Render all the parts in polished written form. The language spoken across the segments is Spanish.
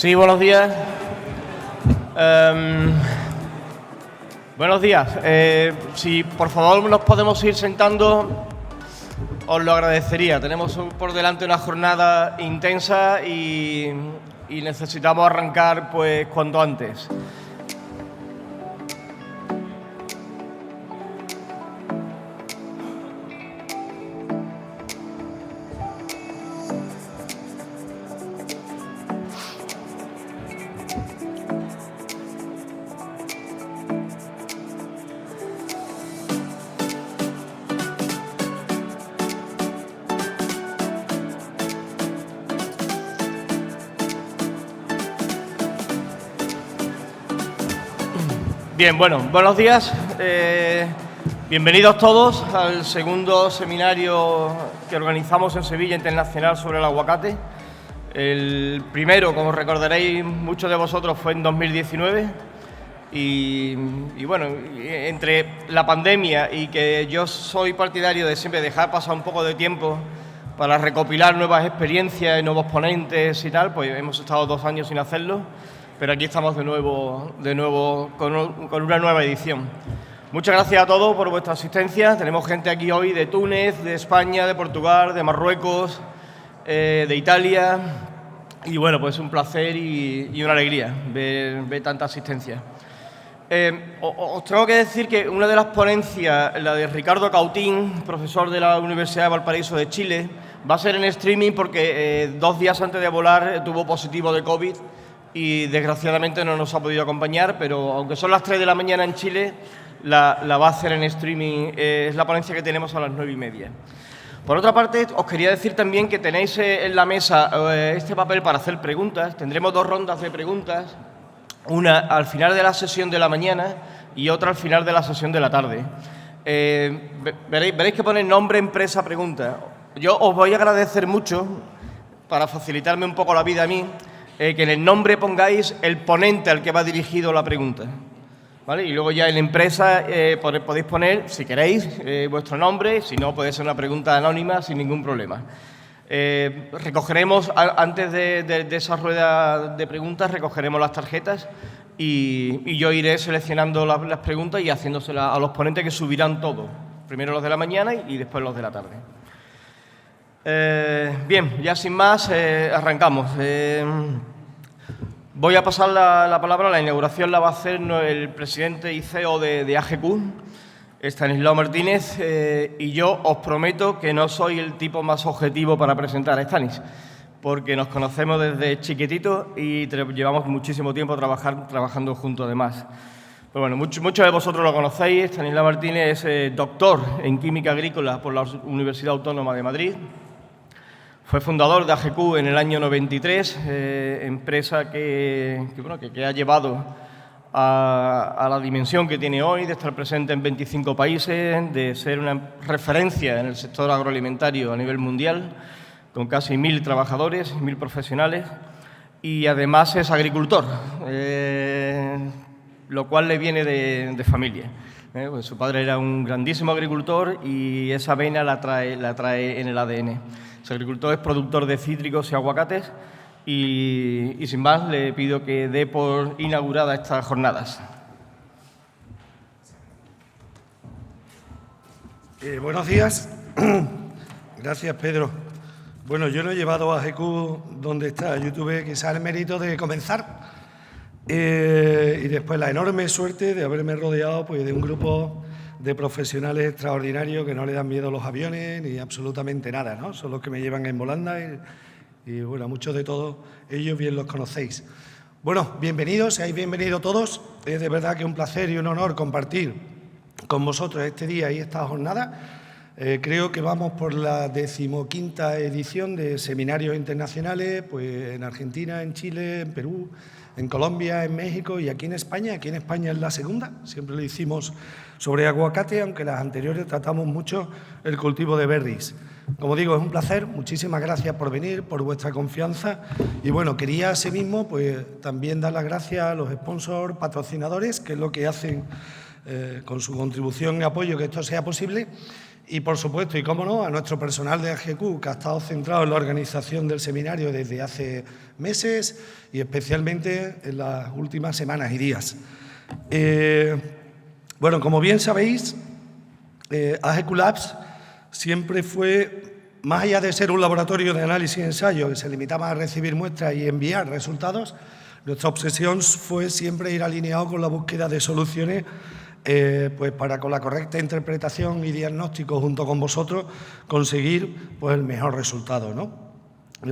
Sí, buenos días. Buenos días. Si por favor nos podemos ir sentando, os lo agradecería. Tenemos por delante una jornada intensa y necesitamos arrancar pues cuanto antes. Bien, bueno, buenos días. Bienvenidos todos al segundo seminario que organizamos en Sevilla Internacional sobre el aguacate. El primero, como recordaréis muchos de vosotros, fue en 2019 y bueno, entre la pandemia y que yo soy partidario de siempre dejar pasar un poco de tiempo para recopilar nuevas experiencias y nuevos ponentes y tal, pues hemos estado 2 años sin hacerlo. Pero aquí estamos de nuevo con una nueva edición. Muchas gracias a todos por vuestra asistencia. Tenemos gente aquí hoy de Túnez, de España, de Portugal, de Marruecos, de Italia. Y bueno, pues un placer y una alegría ver tanta asistencia. Os tengo que decir que una de las ponencias, la de Ricardo Cautín, profesor de la Universidad de Valparaíso de Chile, va a ser en streaming porque 2 días antes de volar tuvo positivo de COVID y desgraciadamente no nos ha podido acompañar, pero aunque son las 3 de la mañana en Chile, la va a hacer en streaming. Es la ponencia que tenemos a las 9:30. Por otra parte, os quería decir también que tenéis en la mesa este papel para hacer preguntas. Tendremos 2 rondas de preguntas, una al final de la sesión de la mañana y otra al final de la sesión de la tarde. Veréis que pone nombre, empresa, pregunta. Yo os voy a agradecer mucho, para facilitarme un poco la vida a mí, que en el nombre pongáis el ponente al que va dirigido la pregunta, ¿vale? Y luego ya en la empresa podéis poner, si queréis, vuestro nombre. Si no, puede ser una pregunta anónima sin ningún problema. Recogeremos, antes de esa rueda de preguntas, recogeremos las tarjetas y yo iré seleccionando las preguntas y haciéndoselas a los ponentes, que subirán todo. Primero los de la mañana y después los de la tarde. Bien, ya sin más, arrancamos. Voy a pasar la palabra. La inauguración la va a hacer el presidente y CEO de AGQ, Estanislao Martínez, y yo os prometo que no soy el tipo más objetivo para presentar a Stanis, porque nos conocemos desde chiquititos y llevamos muchísimo tiempo trabajando juntos además. Pero bueno, muchos de vosotros lo conocéis. Estanislao Martínez es doctor en Química Agrícola por la Universidad Autónoma de Madrid. Fue fundador de AGQ en el año 93, empresa que ha llevado a la dimensión que tiene hoy, de estar presente en 25 países, de ser una referencia en el sector agroalimentario a nivel mundial, con casi 1.000 trabajadores, 1.000 profesionales, y además es agricultor, lo cual le viene de familia. Pues su padre era un grandísimo agricultor y esa vena la trae en el ADN. Ese agricultor es productor de cítricos y aguacates y sin más le pido que dé por inaugurada estas jornadas. Buenos días. Gracias, Pedro. Bueno, yo no he llevado a AGQ donde está. Yo tuve quizás el mérito de comenzar y después la enorme suerte de haberme rodeado pues, de un grupo de profesionales extraordinarios que no le dan miedo a los aviones ni absolutamente nada, ¿no? Son los que me llevan en volanda y bueno, muchos de todos ellos bien los conocéis. Bueno, bienvenidos, seáis bienvenidos todos. Es de verdad que un placer y un honor compartir con vosotros este día y esta jornada. Creo que vamos por la 15ª edición de seminarios internacionales, pues en Argentina, en Chile, en Perú, en Colombia, en México y aquí en España. Aquí en España es la segunda. Siempre lo hicimos sobre aguacate, aunque las anteriores tratamos mucho el cultivo de berries. Como digo, es un placer. Muchísimas gracias por venir, por vuestra confianza. Y bueno, quería asimismo pues también dar las gracias a los sponsors, patrocinadores, que es lo que hacen con su contribución y apoyo que esto sea posible. Y, por supuesto, y cómo no, a nuestro personal de AGQ, que ha estado centrado en la organización del seminario desde hace meses y especialmente en las últimas semanas y días. Bueno, como bien sabéis, AGQ Labs siempre fue, más allá de ser un laboratorio de análisis y ensayo que se limitaba a recibir muestras y enviar resultados, nuestra obsesión fue siempre ir alineado con la búsqueda de soluciones pues para, con la correcta interpretación y diagnóstico junto con vosotros, conseguir pues el mejor resultado, ¿no?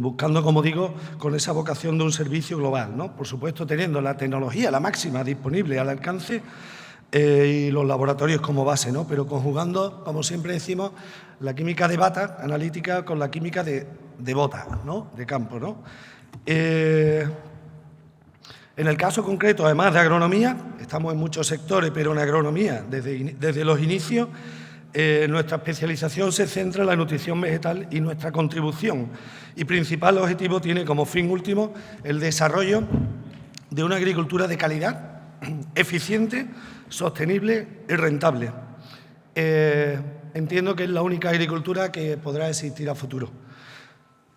Buscando, como digo, con esa vocación de un servicio global, ¿no? Por supuesto, teniendo la tecnología, la máxima, disponible al alcance y los laboratorios como base, ¿no? Pero conjugando, como siempre decimos, la química de bata analítica con la química de bota, ¿no? De campo, ¿no? En el caso concreto, además de agronomía, estamos en muchos sectores, pero en agronomía, desde los inicios, nuestra especialización se centra en la nutrición vegetal y nuestra contribución y principal objetivo tiene como fin último el desarrollo de una agricultura de calidad, eficiente, sostenible y rentable. Entiendo que es la única agricultura que podrá existir a futuro.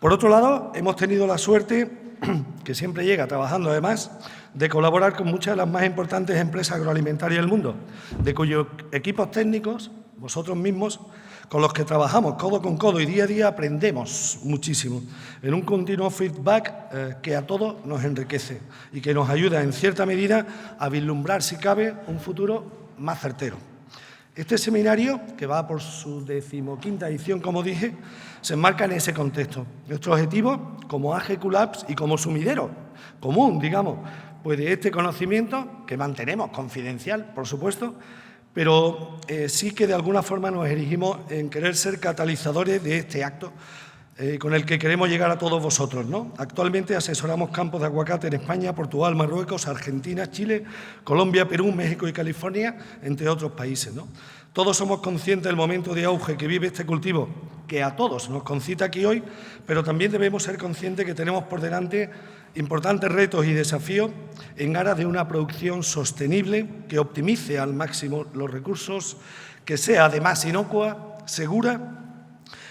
Por otro lado, hemos tenido la suerte, que siempre llega trabajando además, de colaborar con muchas de las más importantes empresas agroalimentarias del mundo, de cuyos equipos técnicos, vosotros mismos, con los que trabajamos codo con codo y día a día aprendemos muchísimo, en un continuo feedback que a todos nos enriquece y que nos ayuda en cierta medida a vislumbrar, si cabe, un futuro más certero. Este seminario, que va por su 15ª edición, como dije, se enmarca en ese contexto. Nuestro objetivo, como AGQ Labs y como sumidero común, digamos, pues de este conocimiento, que mantenemos confidencial, por supuesto, pero sí que de alguna forma nos erigimos en querer ser catalizadores de este acto con el que queremos llegar a todos vosotros, ¿no? Actualmente asesoramos campos de aguacate en España, Portugal, Marruecos, Argentina, Chile, Colombia, Perú, México y California, entre otros países, ¿no? Todos somos conscientes del momento de auge que vive este cultivo, que a todos nos concita aquí hoy, pero también debemos ser conscientes que tenemos por delante importantes retos y desafíos en aras de una producción sostenible que optimice al máximo los recursos, que sea además inocua, segura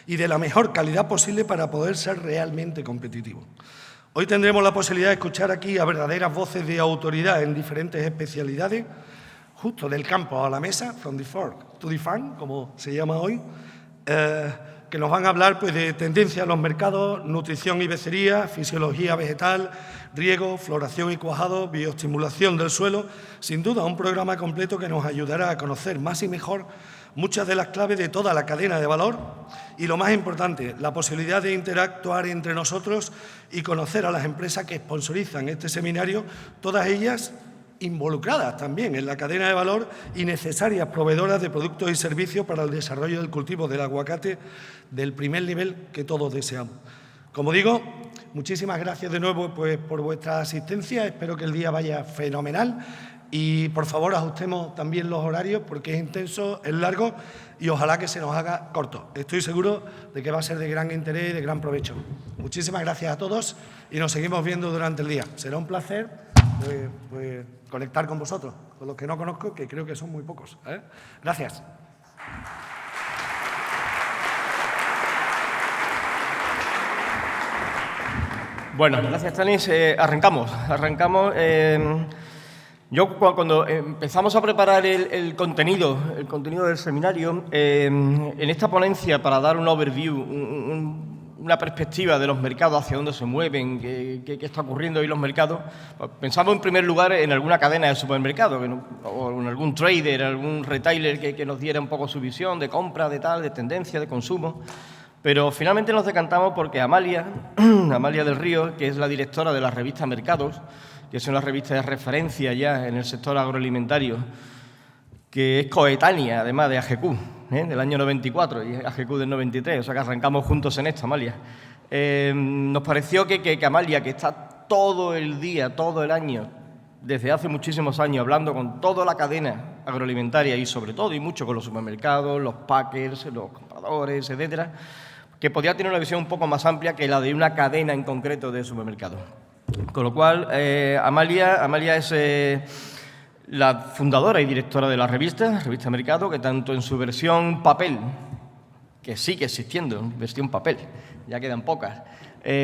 y de la mejor calidad posible para poder ser realmente competitivos. Hoy tendremos la posibilidad de escuchar aquí a verdaderas voces de autoridad en diferentes especialidades, justo del campo a la mesa, from the fork to the farm, como se llama hoy, que nos van a hablar pues, de tendencias en los mercados, nutrición y becería, fisiología vegetal, riego, floración y cuajado, bioestimulación del suelo. Sin duda, un programa completo que nos ayudará a conocer más y mejor muchas de las claves de toda la cadena de valor y, lo más importante, la posibilidad de interactuar entre nosotros y conocer a las empresas que sponsorizan este seminario, todas ellas involucradas también en la cadena de valor y necesarias proveedoras de productos y servicios para el desarrollo del cultivo del aguacate del primer nivel que todos deseamos. Como digo, muchísimas gracias de nuevo pues, por vuestra asistencia, espero que el día vaya fenomenal y por favor ajustemos también los horarios porque es intenso, es largo y ojalá que se nos haga corto. Estoy seguro de que va a ser de gran interés y de gran provecho. Muchísimas gracias a todos y nos seguimos viendo durante el día. Será un placer pues, conectar con vosotros, con los que no conozco, que creo que son muy pocos. Gracias. Bueno, gracias, Tanis. Arrancamos. Yo cuando empezamos a preparar el contenido del seminario, en esta ponencia para dar un overview, una perspectiva de los mercados, hacia dónde se mueven, qué está ocurriendo hoy en los mercados, pues pensamos en primer lugar en alguna cadena de supermercados, o en algún trader, algún retailer que nos diera un poco su visión de compra, de tal, de tendencia, de consumo. Pero finalmente nos decantamos porque Amalia del Río, que es la directora de la revista Mercados, que es una revista de referencia ya en el sector agroalimentario, que es coetánea, además, de AGQ, del año 94 y AGQ del 93, o sea que arrancamos juntos en esto, Amalia. Nos pareció que Amalia, que está todo el día, todo el año, desde hace muchísimos años, hablando con toda la cadena agroalimentaria y sobre todo y mucho con los supermercados, los packers, los compradores, etcétera, que podía tener una visión un poco más amplia que la de una cadena en concreto de supermercados. Con lo cual, Amalia es la fundadora y directora de la revista Mercado, que tanto en su versión papel que sigue existiendo, en versión papel, ya quedan pocas.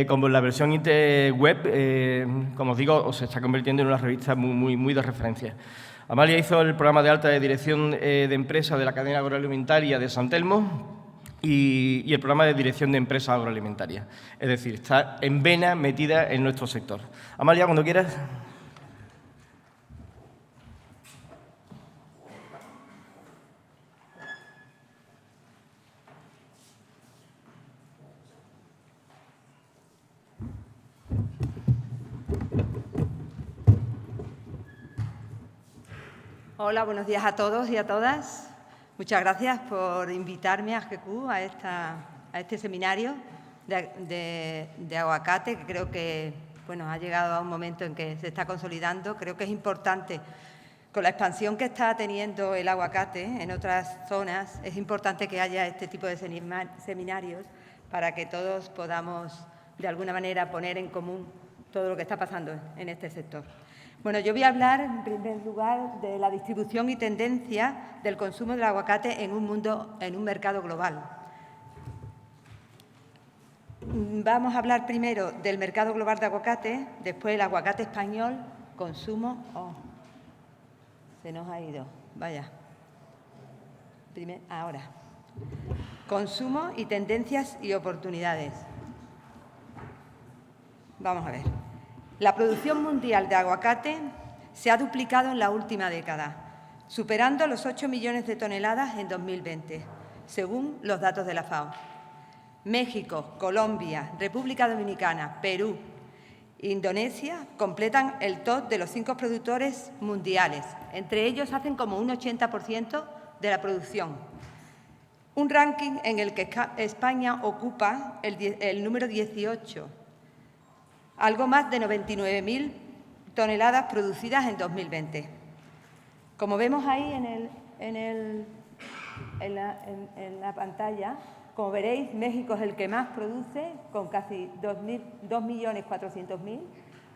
Como la versión web, como os digo, se está convirtiendo en una revista muy de referencia. Amalia hizo el programa de alta de dirección de empresa de la cadena agroalimentaria de San Telmo y el programa de dirección de empresas agroalimentarias. Es decir, está en vena metida en nuestro sector. Amalia, cuando quieras. Hola, buenos días a todos y a todas. Muchas gracias por invitarme a AGECU, a este seminario de aguacate, que creo que ha llegado a un momento en que se está consolidando. Creo que es importante, con la expansión que está teniendo el aguacate en otras zonas, es importante que haya este tipo de seminarios para que todos podamos, de alguna manera, poner en común todo lo que está pasando en este sector. Bueno, yo voy a hablar, en primer lugar, de la distribución y tendencia del consumo del aguacate en un mercado global. Vamos a hablar primero del mercado global de aguacate, después el aguacate español, consumo... Oh, se nos ha ido, vaya. Ahora. Consumo y tendencias y oportunidades. Vamos a ver. La producción mundial de aguacate se ha duplicado en la última década, superando los 8 millones de toneladas en 2020, según los datos de la FAO. México, Colombia, República Dominicana, Perú e Indonesia completan el top de los 5 productores mundiales. Entre ellos hacen como un 80% de la producción. Un ranking en el que España ocupa el número 18, algo más de 99.000 toneladas producidas en 2020. Como vemos ahí en la pantalla, como veréis, México es el que más produce, con casi 2.400.000,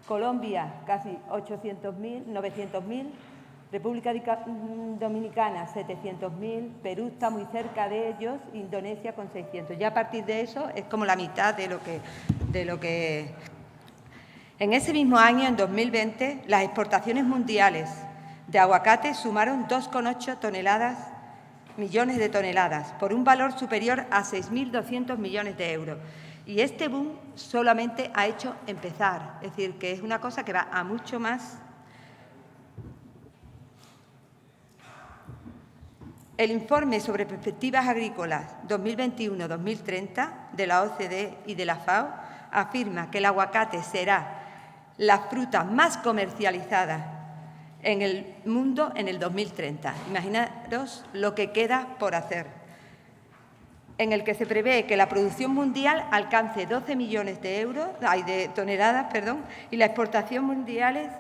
Colombia casi 800.000, 900.000, República Dominicana 700.000, Perú está muy cerca de ellos, Indonesia con 600. Ya a partir de eso es como la mitad de lo que... En ese mismo año, en 2020, las exportaciones mundiales de aguacate sumaron 2,8 millones de toneladas, por un valor superior a 6.200 millones de euros. Y este boom solamente ha hecho empezar, es decir, que es una cosa que va a mucho más. El informe sobre perspectivas agrícolas 2021-2030 de la OCDE y de la FAO afirma que el aguacate será la fruta más comercializada en el mundo en el 2030. Imaginaros lo que queda por hacer, en el que se prevé que la producción mundial alcance 12 millones de toneladas, y la exportación mundial es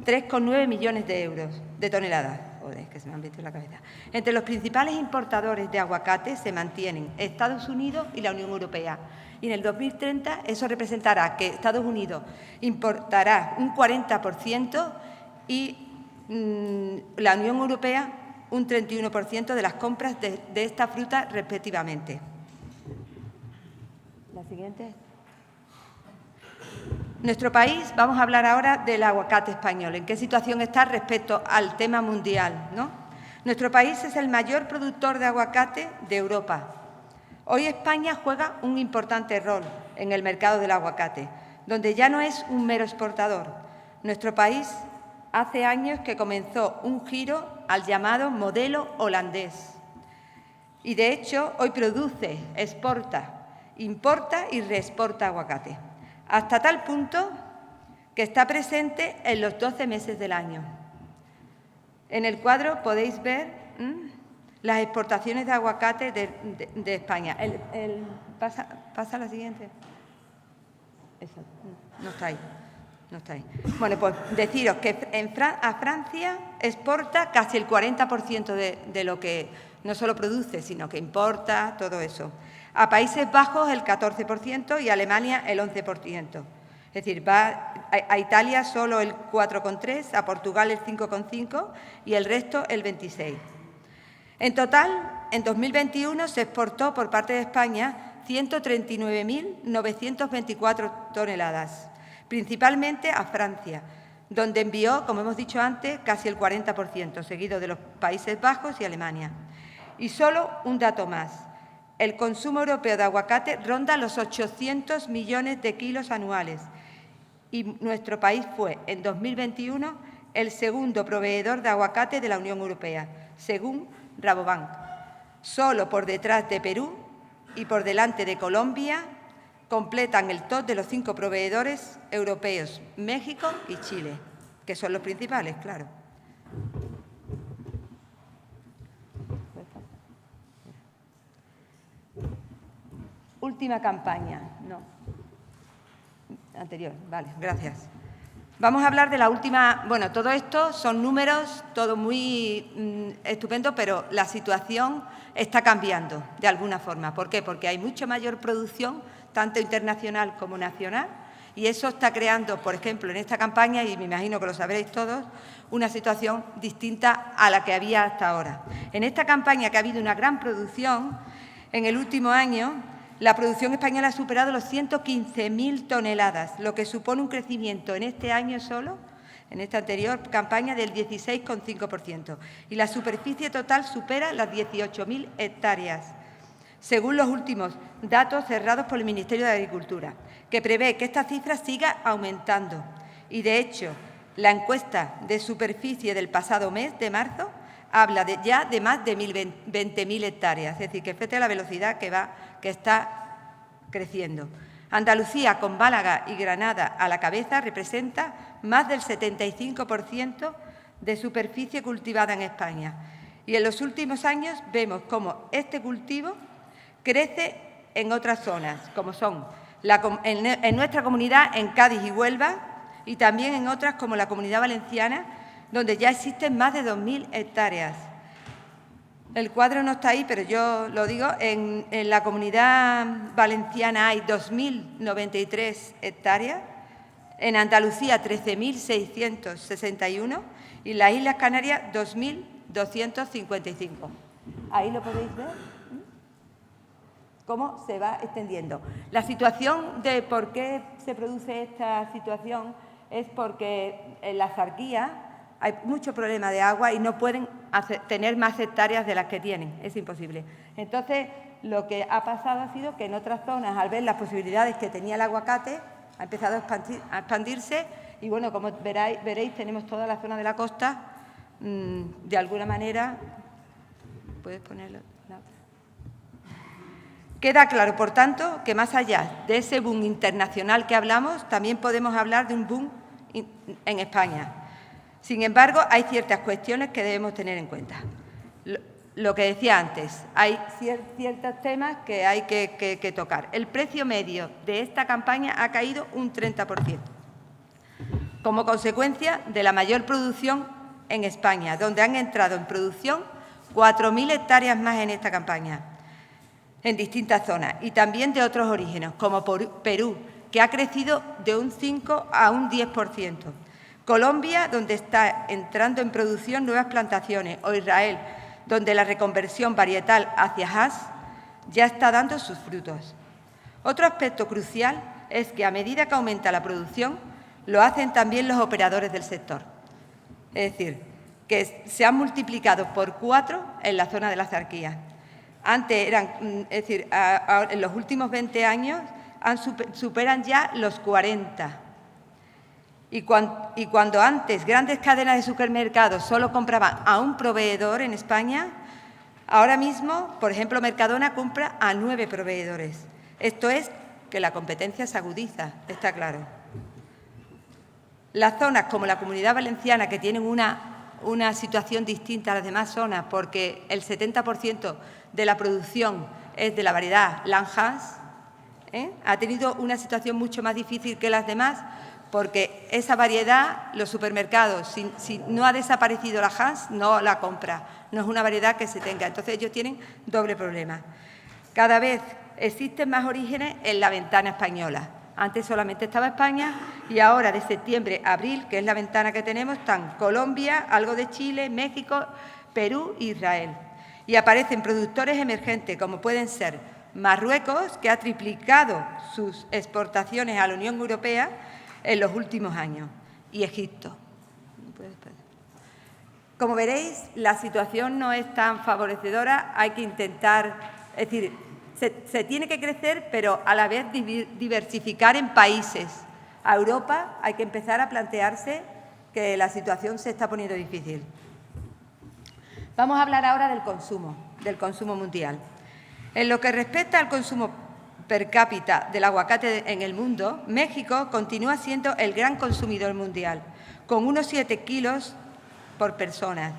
3,9 millones de toneladas. Joder, que se me han visto en la cabeza. Entre los principales importadores de aguacate se mantienen Estados Unidos y la Unión Europea. Y en el 2030 eso representará que Estados Unidos importará un 40% y la Unión Europea un 31% de las compras de esta fruta respectivamente. La siguiente. Nuestro país, vamos a hablar ahora del aguacate español. ¿En qué situación está respecto al tema mundial, ¿no? Nuestro país es el mayor productor de aguacate de Europa. Hoy España juega un importante rol en el mercado del aguacate, donde ya no es un mero exportador. Nuestro país hace años que comenzó un giro al llamado modelo holandés. Y, de hecho, hoy produce, exporta, importa y reexporta aguacate, hasta tal punto que está presente en los 12 meses del año. En el cuadro podéis ver las exportaciones de aguacate de España. Pasa la siguiente. Eso, no está ahí. No está ahí. Bueno, pues deciros que a Francia exporta casi el 40% de lo que no solo produce, sino que importa, todo eso. A Países Bajos el 14% y a Alemania el 11%. Es decir, va a Italia solo el 4,3%, a Portugal el 5,5% y el resto el 26%. En total, En 2021 se exportó por parte de España 139.924 toneladas, principalmente a Francia, donde envió, como hemos dicho antes, casi el 40%, seguido de los Países Bajos y Alemania. Y solo un dato más. El consumo europeo de aguacate ronda los 800 millones de kilos anuales y nuestro país fue, en 2021, el segundo proveedor de aguacate de la Unión Europea, según Rabobank, solo por detrás de Perú y por delante de Colombia. Completan el top de los 5 proveedores europeos, México y Chile, que son los principales, claro. Última campaña, no. Anterior, vale, gracias. Vamos a hablar de la última. Bueno, todo esto son números, todo muy estupendo, pero la situación está cambiando de alguna forma. ¿Por qué? Porque hay mucha mayor producción, tanto internacional como nacional, y eso está creando, por ejemplo, en esta campaña, y me imagino que lo sabréis todos, una situación distinta a la que había hasta ahora. En esta campaña, que ha habido una gran producción, en el último año, la producción española ha superado los 115.000 toneladas, lo que supone un crecimiento en este año solo, en esta anterior campaña, del 16,5%. Y la superficie total supera las 18.000 hectáreas, según los últimos datos cerrados por el Ministerio de Agricultura, que prevé que esta cifra siga aumentando. Y, de hecho, la encuesta de superficie del pasado mes de marzo habla ya de más de 20.000 hectáreas, es decir, que fíjate la velocidad que está creciendo. Andalucía, con Málaga y Granada a la cabeza, representa más del 75% de superficie cultivada en España. Y en los últimos años vemos cómo este cultivo crece en otras zonas, como son en nuestra comunidad, en Cádiz y Huelva, y también en otras como la Comunidad Valenciana, donde ya existen más de 2.000 hectáreas. El cuadro no está ahí, pero yo lo digo, en la Comunidad Valenciana hay 2.093 hectáreas, en Andalucía 13.661 y en las Islas Canarias 2.255. Ahí lo podéis ver, cómo se va extendiendo. La situación de por qué se produce esta situación es porque en la zarquía hay mucho problema de agua y no pueden tener más hectáreas de las que tienen, es imposible. Entonces, lo que ha pasado ha sido que en otras zonas, al ver las posibilidades que tenía el aguacate, ha empezado a expandirse y, bueno, como veréis, tenemos toda la zona de la costa, de alguna manera. ¿Puedes ponerlo? No. Queda claro, por tanto, que más allá de ese boom internacional que hablamos, también podemos hablar de un boom en España. Sin embargo, hay ciertas cuestiones que debemos tener en cuenta. Lo que decía antes, hay ciertos temas que hay que tocar. El precio medio de esta campaña ha caído un 30%, como consecuencia de la mayor producción en España, donde han entrado en producción 4.000 hectáreas más en esta campaña, en distintas zonas, y también de otros orígenes, como Perú, que ha crecido de un 5 a un 10%. Colombia, donde está entrando en producción nuevas plantaciones, o Israel, donde la reconversión varietal hacia Hass ya está dando sus frutos. Otro aspecto crucial es que, a medida que aumenta la producción, lo hacen también los operadores del sector. Es decir, que se han multiplicado por 4 en la zona de la zarquía. Antes eran, es decir, en los últimos 20 años superan ya los 40. Y cuando antes grandes cadenas de supermercados solo compraban a un proveedor en España, ahora mismo, por ejemplo, Mercadona compra a 9 proveedores. Esto es que la competencia se agudiza, está claro. Las zonas como la Comunidad Valenciana, que tienen una situación distinta a las demás zonas, porque el 70% de la producción es de la variedad Langhans, ha tenido una situación mucho más difícil que las demás, porque esa variedad, los supermercados, si no ha desaparecido la Hass, no la compra, no es una variedad que se tenga. Entonces, ellos tienen doble problema. Cada vez existen más orígenes en la ventana española. Antes solamente estaba España y ahora, de septiembre a abril, que es la ventana que tenemos, están Colombia, algo de Chile, México, Perú e Israel. y aparecen productores emergentes como pueden ser Marruecos, que ha triplicado sus exportaciones a la Unión Europea en los últimos años, y Egipto. Como veréis, la situación no es tan favorecedora, hay que intentar, es decir, se tiene que crecer, pero a la vez diversificar en países. A Europa hay que empezar a plantearse que la situación se está poniendo difícil. Vamos a hablar ahora del consumo mundial. En lo que respecta al consumo per cápita del aguacate en el mundo, México continúa siendo el gran consumidor mundial, con unos 7 kilos por persona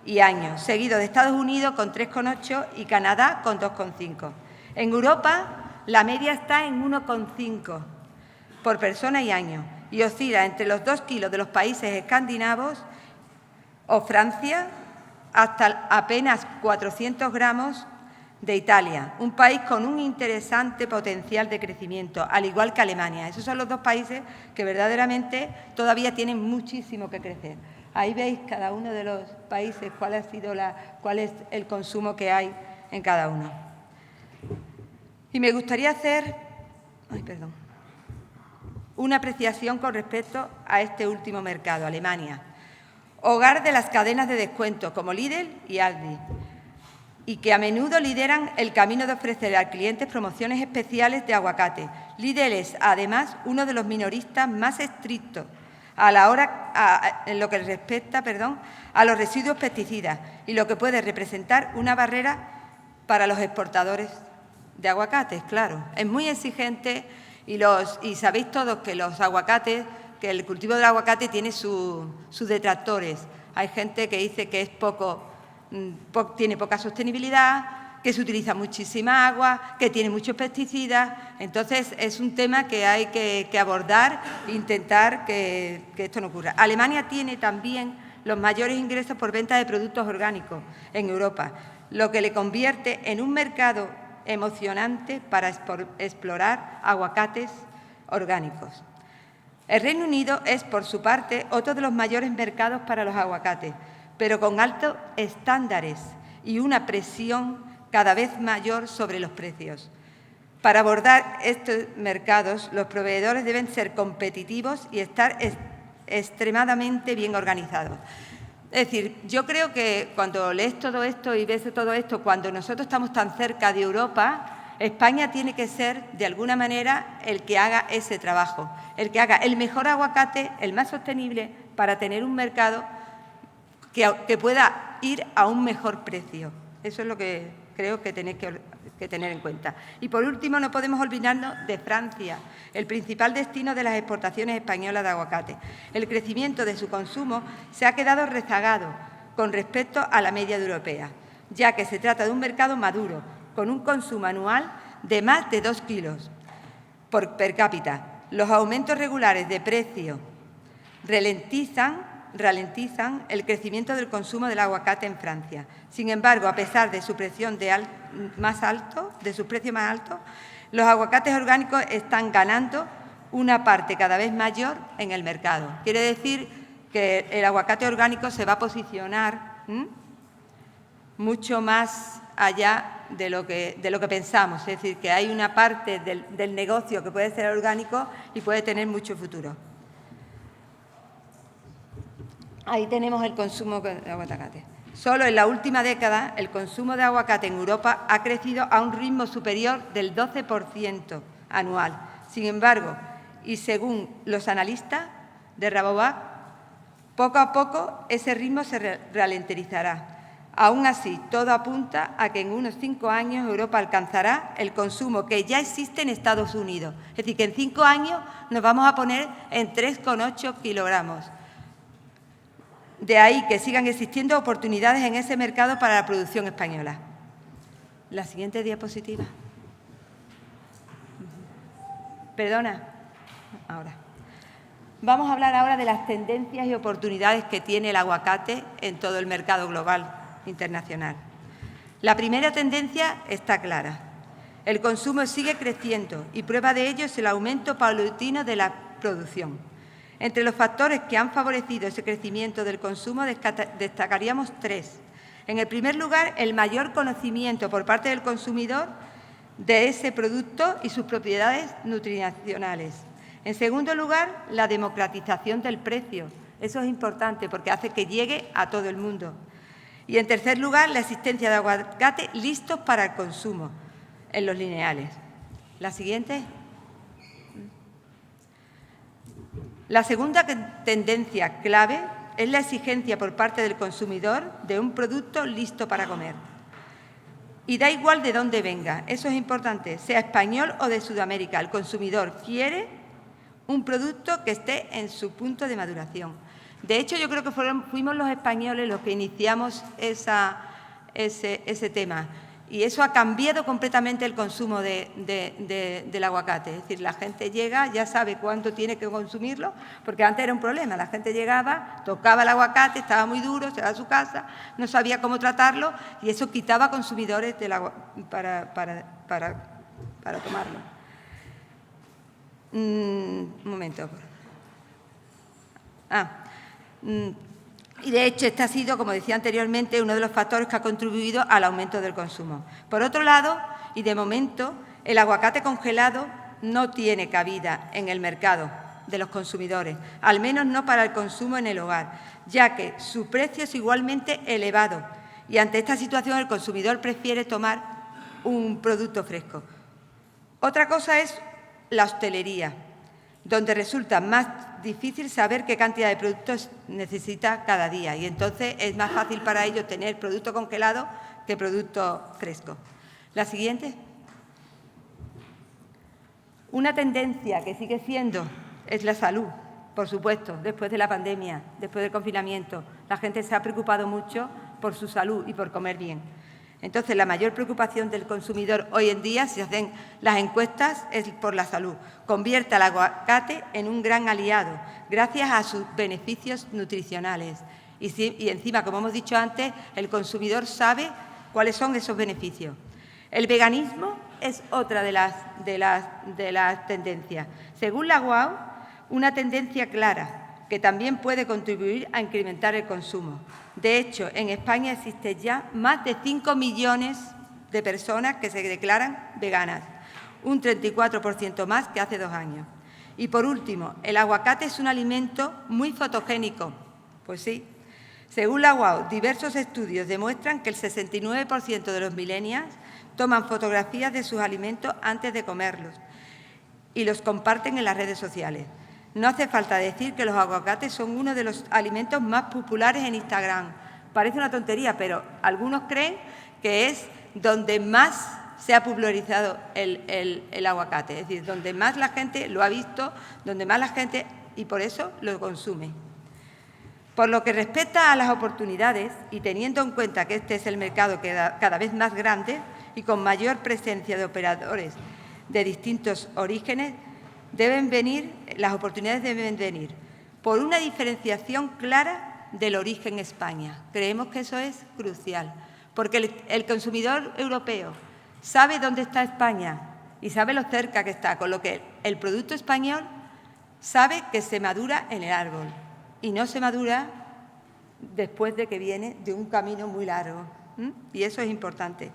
y año, seguido de Estados Unidos con 3,8 y Canadá con 2,5. En Europa, la media está en 1,5 por persona y año y oscila entre los 2 kilos de los países escandinavos o Francia hasta apenas 400 gramos de Italia, un país con un interesante potencial de crecimiento, al igual que Alemania. Esos son los dos países que verdaderamente todavía tienen muchísimo que crecer. Ahí veis cada uno de los países cuál es el consumo que hay en cada uno. Y me gustaría hacer una apreciación con respecto a este último mercado, Alemania, hogar de las cadenas de descuento como Lidl y Aldi, y que a menudo lideran el camino de ofrecer al cliente promociones especiales de aguacate. Lidl es, además, uno de los minoristas más estrictos en lo que respecta a los residuos pesticidas y lo que puede representar una barrera para los exportadores de aguacates, claro. Es muy exigente y sabéis todos que los aguacates, que el cultivo del aguacate tiene sus detractores. Hay gente que dice que es tiene poca sostenibilidad, que se utiliza muchísima agua, que tiene muchos pesticidas. Entonces, es un tema que hay que abordar e intentar que esto no ocurra. Alemania tiene también los mayores ingresos por venta de productos orgánicos en Europa, lo que le convierte en un mercado emocionante para explorar aguacates orgánicos. El Reino Unido es, por su parte, otro de los mayores mercados para los aguacates, pero con altos estándares y una presión cada vez mayor sobre los precios. Para abordar estos mercados, los proveedores deben ser competitivos y estar extremadamente bien organizados. Es decir, yo creo que cuando lees todo esto y ves todo esto, cuando nosotros estamos tan cerca de Europa, España tiene que ser, de alguna manera, el que haga ese trabajo, el que haga el mejor aguacate, el más sostenible, para tener un mercado que pueda ir a un mejor precio. Eso es lo que creo que tenéis que tener en cuenta. Y por último, no podemos olvidarnos de Francia, el principal destino de las exportaciones españolas de aguacate. El crecimiento de su consumo se ha quedado rezagado con respecto a la media europea, ya que se trata de un mercado maduro, con un consumo anual de más de 2 kilos per cápita. Los aumentos regulares de precio ralentizan el crecimiento del consumo del aguacate en Francia. Sin embargo, a pesar de su presión más altos, los aguacates orgánicos están ganando una parte cada vez mayor en el mercado. Quiere decir que el aguacate orgánico se va a posicionar mucho más allá de lo que pensamos. Es decir, que hay una parte del negocio que puede ser orgánico y puede tener mucho futuro. Ahí tenemos el consumo de aguacate. Solo en la última década el consumo de aguacate en Europa ha crecido a un ritmo superior del 12% anual. Sin embargo, y según los analistas de Rabobank, poco a poco ese ritmo se ralentizará. Aún así, todo apunta a que en unos 5 años Europa alcanzará el consumo que ya existe en Estados Unidos. Es decir, que en 5 años nos vamos a poner en 3,8 kilogramos. De ahí que sigan existiendo oportunidades en ese mercado para la producción española. La siguiente diapositiva. Perdona. Ahora. Vamos a hablar ahora de las tendencias y oportunidades que tiene el aguacate en todo el mercado global internacional. La primera tendencia está clara. El consumo sigue creciendo y prueba de ello es el aumento paulatino de la producción. Entre los factores que han favorecido ese crecimiento del consumo destacaríamos 3. En el primer lugar, el mayor conocimiento por parte del consumidor de ese producto y sus propiedades nutricionales. En segundo lugar, la democratización del precio. Eso es importante porque hace que llegue a todo el mundo. Y en tercer lugar, la existencia de aguacate listos para el consumo en los lineales. La siguiente. La segunda tendencia clave es la exigencia por parte del consumidor de un producto listo para comer. Y da igual de dónde venga, eso es importante, sea español o de Sudamérica, el consumidor quiere un producto que esté en su punto de maduración. De hecho, yo creo que fuimos los españoles los que iniciamos ese tema. Y eso ha cambiado completamente el consumo del aguacate. Es decir, la gente llega, ya sabe cuánto tiene que consumirlo, porque antes era un problema. La gente llegaba, tocaba el aguacate, estaba muy duro, se va a su casa, no sabía cómo tratarlo y eso quitaba consumidores para tomarlo. Un momento. Y de hecho, este ha sido, como decía anteriormente, uno de los factores que ha contribuido al aumento del consumo. Por otro lado, y de momento, el aguacate congelado no tiene cabida en el mercado de los consumidores, al menos no para el consumo en el hogar, ya que su precio es igualmente elevado y ante esta situación el consumidor prefiere tomar un producto fresco. Otra cosa es la hostelería, donde resulta más difícil saber qué cantidad de productos necesita cada día y entonces es más fácil para ellos tener producto congelado que producto fresco. La siguiente. Una tendencia que sigue siendo es la salud, por supuesto, después de la pandemia, después del confinamiento. La gente se ha preocupado mucho por su salud y por comer bien. Entonces, la mayor preocupación del consumidor hoy en día, si hacen las encuestas, es por la salud. Convierte al aguacate en un gran aliado, gracias a sus beneficios nutricionales. Y encima, como hemos dicho antes, el consumidor sabe cuáles son esos beneficios. El veganismo es otra de las tendencias. Según la UAO, una tendencia clara que también puede contribuir a incrementar el consumo. De hecho, en España existen ya más de 5 millones de personas que se declaran veganas, un 34% más que hace 2 años. Y por último, el aguacate es un alimento muy fotogénico. Pues sí. Según la UAO, diversos estudios demuestran que el 69% de los millennials toman fotografías de sus alimentos antes de comerlos y los comparten en las redes sociales. No hace falta decir que los aguacates son uno de los alimentos más populares en Instagram. Parece una tontería, pero algunos creen que es donde más se ha popularizado el aguacate, es decir, donde más la gente lo ha visto, donde más la gente, y por eso lo consume. Por lo que respecta a las oportunidades, y teniendo en cuenta que este es el mercado cada vez más grande y con mayor presencia de operadores de distintos orígenes, las oportunidades deben venir por una diferenciación clara del origen España. Creemos que eso es crucial, porque el consumidor europeo sabe dónde está España y sabe lo cerca que está, con lo que el producto español sabe que se madura en el árbol y no se madura después de que viene de un camino muy largo. Y eso es importante.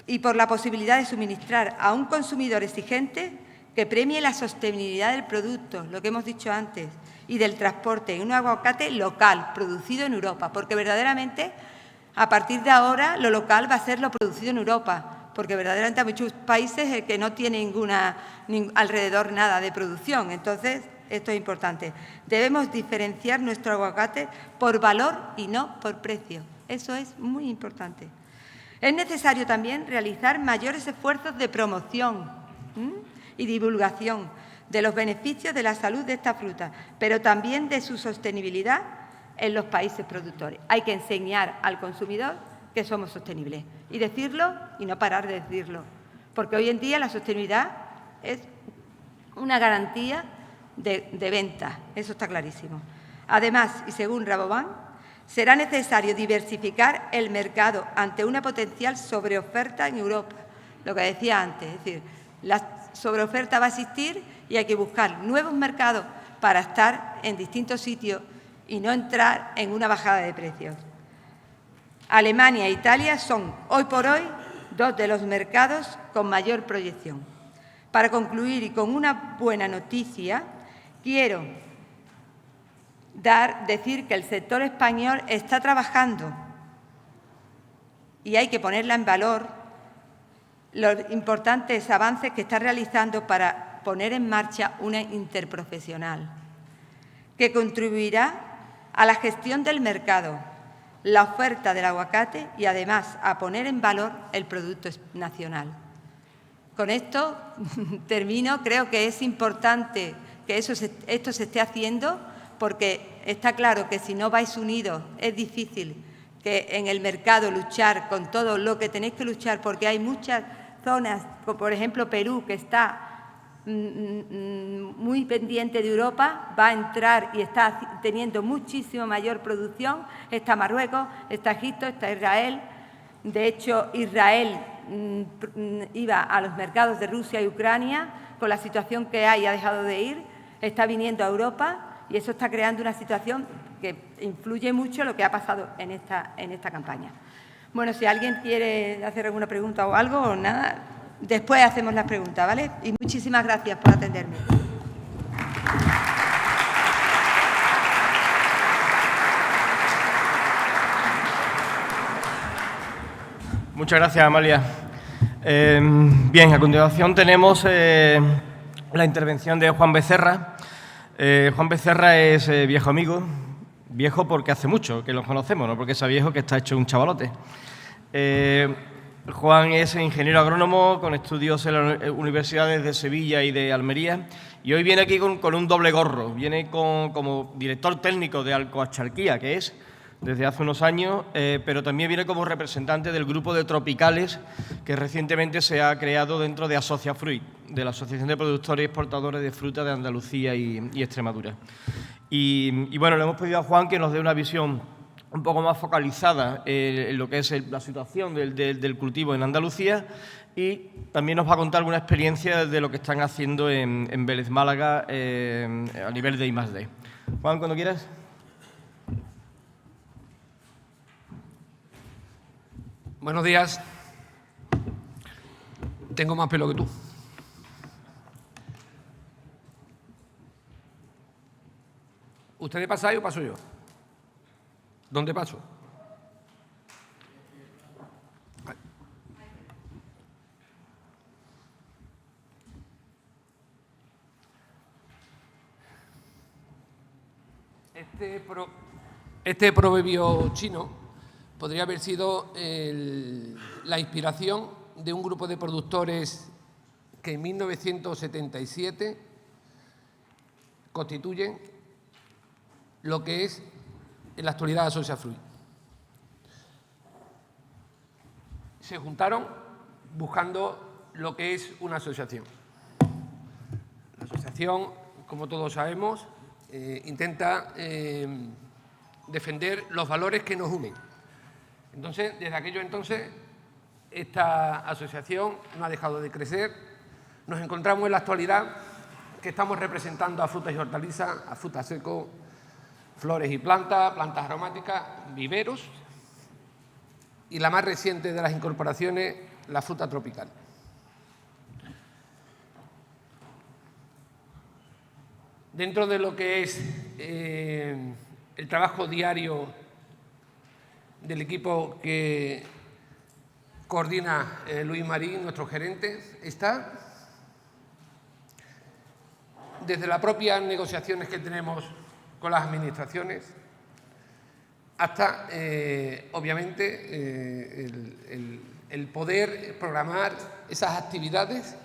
Y por la posibilidad de suministrar a un consumidor exigente que premie la sostenibilidad del producto, lo que hemos dicho antes, y del transporte en un aguacate local, producido en Europa, porque verdaderamente, a partir de ahora, lo local va a ser lo producido en Europa, porque verdaderamente hay muchos países que no tienen alrededor nada de producción. Entonces, esto es importante. Debemos diferenciar nuestro aguacate por valor y no por precio. Eso es muy importante. Es necesario también realizar mayores esfuerzos de promoción y divulgación de los beneficios de la salud de esta fruta, pero también de su sostenibilidad en los países productores. Hay que enseñar al consumidor que somos sostenibles y decirlo y no parar de decirlo, porque hoy en día la sostenibilidad es una garantía de venta, eso está clarísimo. Además, y según Rabobank, será necesario diversificar el mercado ante una potencial sobreoferta en Europa. Lo que decía antes, es decir, la sobreoferta va a existir y hay que buscar nuevos mercados para estar en distintos sitios y no entrar en una bajada de precios. Alemania e Italia son, hoy por hoy, dos de los mercados con mayor proyección. Para concluir y con una buena noticia, quiero decir que el sector español está trabajando y hay que ponerla en valor los importantes avances que está realizando para poner en marcha una interprofesional que contribuirá a la gestión del mercado, la oferta del aguacate y, además, a poner en valor el producto nacional. Con esto termino. Creo que es importante que esto se esté haciendo, porque está claro que si no vais unidos es difícil que en el mercado luchar con todo lo que tenéis que luchar, porque hay muchas zonas, como por ejemplo Perú, que está muy pendiente de Europa, va a entrar y está teniendo muchísimo mayor producción. Está Marruecos, está Egipto, está Israel. De hecho, Israel iba a los mercados de Rusia y Ucrania. Con la situación que hay, ha dejado de ir. Está viniendo a Europa y eso está creando una situación que influye mucho en lo que ha pasado en esta campaña. Bueno, si alguien quiere hacer alguna pregunta o algo, o nada, después hacemos las preguntas, ¿vale? Y muchísimas gracias por atenderme. Muchas gracias, Amalia. Bien, a continuación tenemos la intervención de Juan Becerra. Juan Becerra es viejo amigo, viejo porque hace mucho que los conocemos, no porque sea viejo que está hecho un chavalote. Juan es ingeniero agrónomo con estudios en las universidades de Sevilla y de Almería, y hoy viene aquí con un doble gorro. Viene como director técnico de Alcoachalquía, que es desde hace unos años, pero también viene como representante del grupo de tropicales que recientemente se ha creado dentro de Asociafruit, de la Asociación de Productores y Exportadores de Fruta de Andalucía y Extremadura. Y bueno, le hemos pedido a Juan que nos dé una visión un poco más focalizada en lo que es la situación del cultivo en Andalucía, y también nos va a contar alguna experiencia de lo que están haciendo en Vélez Málaga a nivel de I+D. Juan, cuando quieras. Buenos días. Tengo más pelo que tú. ¿Ustedes pasáis o paso yo? ¿Dónde paso? Este proverbio chino podría haber sido la inspiración de un grupo de productores que en 1977 constituyen lo que es en la actualidad Asociafruit. Se juntaron buscando lo que es una asociación. La asociación, como todos sabemos, intenta defender los valores que nos unen. Entonces, desde aquello entonces, esta asociación no ha dejado de crecer. Nos encontramos en la actualidad que estamos representando a frutas y hortalizas, a frutas secos, flores y plantas aromáticas, viveros y la más reciente de las incorporaciones, la fruta tropical. Dentro de lo que es el trabajo diario del equipo que coordina Luis Marín, nuestro gerente, está desde las propias negociaciones que tenemos con las administraciones hasta, obviamente, el poder programar esas actividades,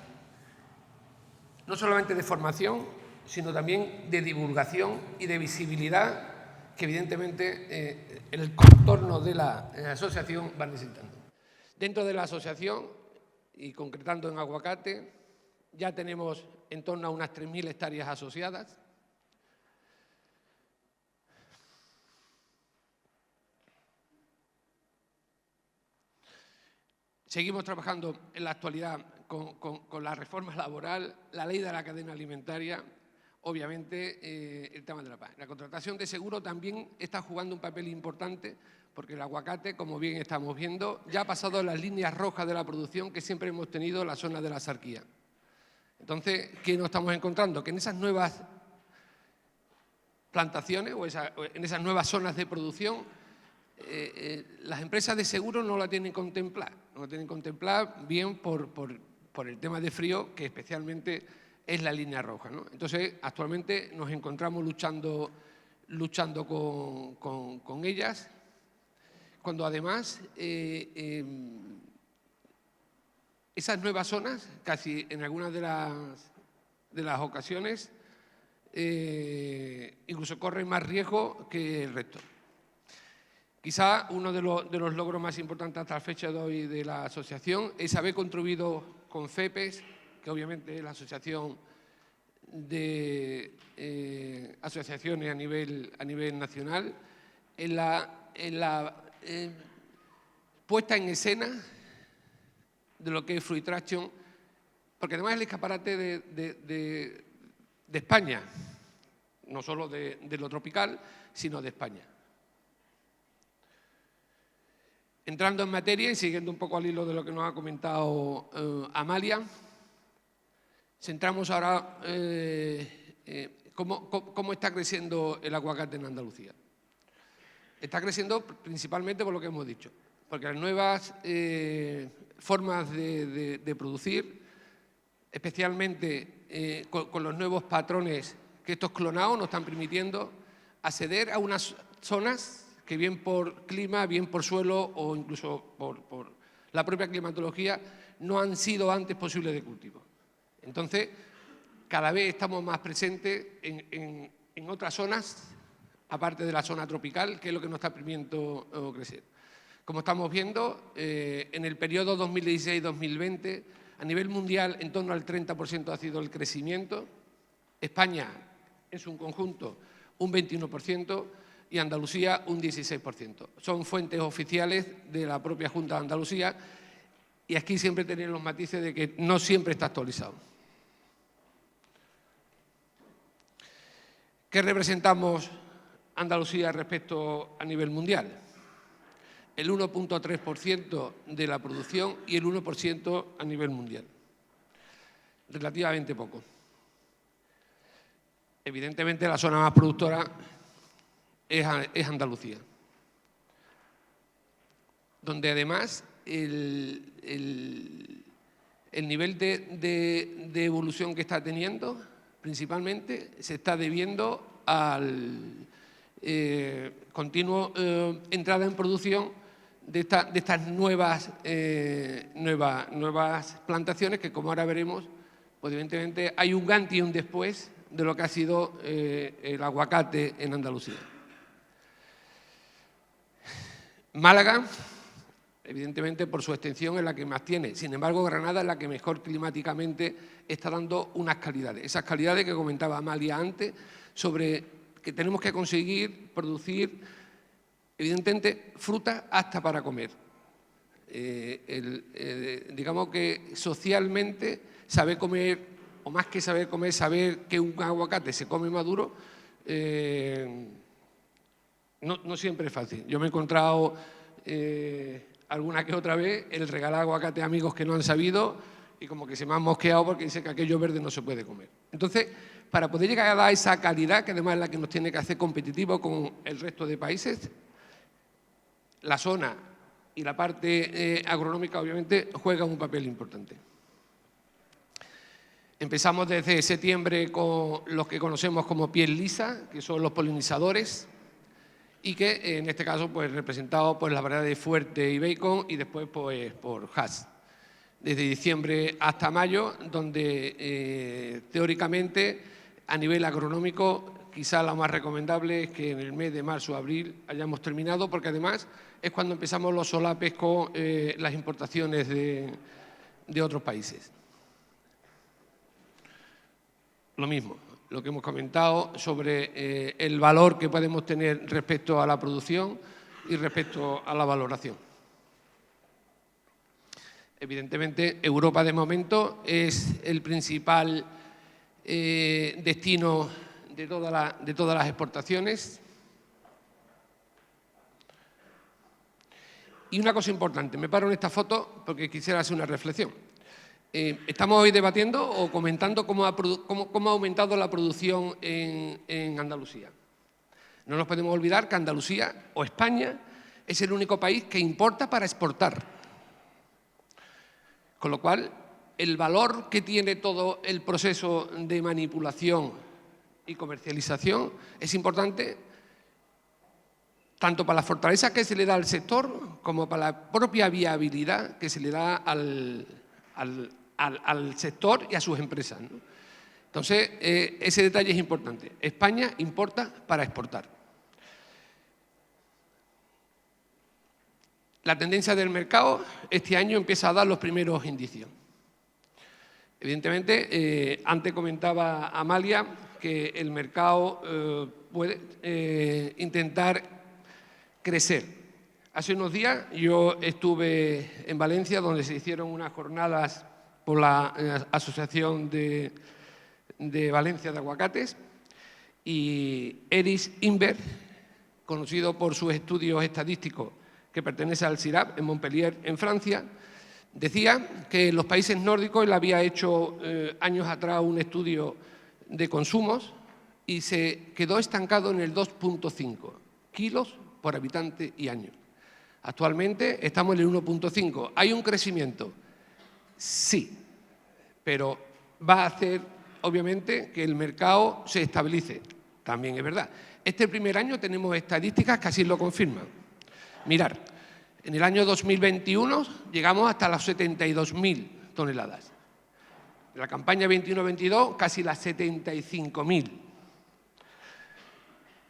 no solamente de formación, sino también de divulgación y de visibilidad que, evidentemente, el contorno de la asociación va necesitando. Dentro de la asociación, y concretando en aguacate, ya tenemos en torno a unas 3.000 hectáreas asociadas. Seguimos trabajando en la actualidad con la reforma laboral, la ley de la cadena alimentaria. obviamente, el tema de la PAC. La contratación de seguro también está jugando un papel importante porque el aguacate, como bien estamos viendo, ya ha pasado las líneas rojas de la producción que siempre hemos tenido en la zona de la Axarquía. Entonces, ¿qué nos estamos encontrando? Que en esas nuevas plantaciones o en esas nuevas zonas de producción, las empresas de seguro no la tienen contemplada. No la tienen contemplada bien por el tema de frío, que especialmente es la línea roja, ¿no? Entonces, actualmente nos encontramos luchando con ellas, cuando además esas nuevas zonas, casi en algunas de las ocasiones, incluso corren más riesgo que el resto. Quizá uno de los logros más importantes hasta la fecha de hoy de la asociación es haber contribuido con FEPES, que obviamente es la asociación de asociaciones a nivel nacional, en la puesta en escena de lo que es Fruit Traction, porque además es el escaparate de España, no solo de lo tropical, sino de España. Entrando en materia y siguiendo un poco al hilo de lo que nos ha comentado Amalia, centramos ahora cómo está creciendo el aguacate en Andalucía. Está creciendo principalmente por lo que hemos dicho, porque las nuevas formas de producir, especialmente con los nuevos patrones que estos clonados nos están permitiendo acceder a unas zonas que bien por clima, bien por suelo o incluso por la propia climatología no han sido antes posibles de cultivo. Entonces, cada vez estamos más presentes en otras zonas, aparte de la zona tropical, que es lo que nos está permitiendo crecer. Como estamos viendo, en el periodo 2016-2020, a nivel mundial, en torno al 30% ha sido el crecimiento. España, en su conjunto, un 21%, y Andalucía un 16%. Son fuentes oficiales de la propia Junta de Andalucía y aquí siempre tenéis los matices de que no siempre está actualizado. ¿Qué representamos Andalucía respecto a nivel mundial? El 1,3% de la producción y el 1% a nivel mundial. Relativamente poco. Evidentemente la zona más productora es Andalucía, donde además el nivel de evolución que está teniendo principalmente se está debiendo al continuo entrada en producción de estas nuevas plantaciones que, como ahora veremos, pues evidentemente hay un antes y un después de lo que ha sido el aguacate en Andalucía. Málaga, evidentemente por su extensión es la que más tiene. Sin embargo, Granada es la que mejor climáticamente está dando unas calidades. Esas calidades que comentaba Amalia antes, sobre que tenemos que conseguir producir, evidentemente, fruta hasta para comer. Digamos que socialmente saber comer, o más que saber comer, saber que un aguacate se come maduro, no siempre es fácil. Yo me he encontrado alguna que otra vez el regalar aguacate a amigos que no han sabido y como que se me han mosqueado porque dicen que aquello verde no se puede comer. Entonces, para poder llegar a dar esa calidad, que además es la que nos tiene que hacer competitivos con el resto de países, la zona y la parte agronómica obviamente juegan un papel importante. Empezamos desde septiembre con los que conocemos como piel lisa, que son los polinizadores, y que en este caso pues representados por las variedades Fuerte y Bacon y después pues por Hass. Desde diciembre hasta mayo, donde teóricamente a nivel agronómico quizá lo más recomendable es que en el mes de marzo o abril hayamos terminado, porque además es cuando empezamos los solapes con las importaciones de otros países. Lo mismo, lo que hemos comentado sobre el valor que podemos tener respecto a la producción y respecto a la valoración. Evidentemente, Europa de momento es el principal destino de todas las exportaciones. Y una cosa importante, me paro en esta foto porque quisiera hacer una reflexión. Estamos hoy debatiendo o comentando cómo ha aumentado la producción en Andalucía. No nos podemos olvidar que Andalucía o España es el único país que importa para exportar. Con lo cual, el valor que tiene todo el proceso de manipulación y comercialización es importante tanto para la fortaleza que se le da al sector como para la propia viabilidad que se le da al sector y a sus empresas, ¿no? Entonces, ese detalle es importante. España importa para exportar. La tendencia del mercado este año empieza a dar los primeros indicios. Evidentemente, antes comentaba Amalia que el mercado puede intentar crecer. Hace unos días yo estuve en Valencia, donde se hicieron unas jornadas por la Asociación de Valencia de Aguacates, y Eris Inver, conocido por sus estudios estadísticos, que pertenece al CIRAP en Montpellier, en Francia, decía que en los países nórdicos él había hecho años atrás un estudio de consumos y se quedó estancado en el 2,5 kilos por habitante y año. Actualmente estamos en el 1,5. ¿Hay un crecimiento? Sí, pero va a hacer, obviamente, que el mercado se estabilice. También es verdad. Este primer año tenemos estadísticas que así lo confirman. Mirar, en el año 2021 llegamos hasta las 72.000 toneladas. En la campaña 21-22, casi las 75.000.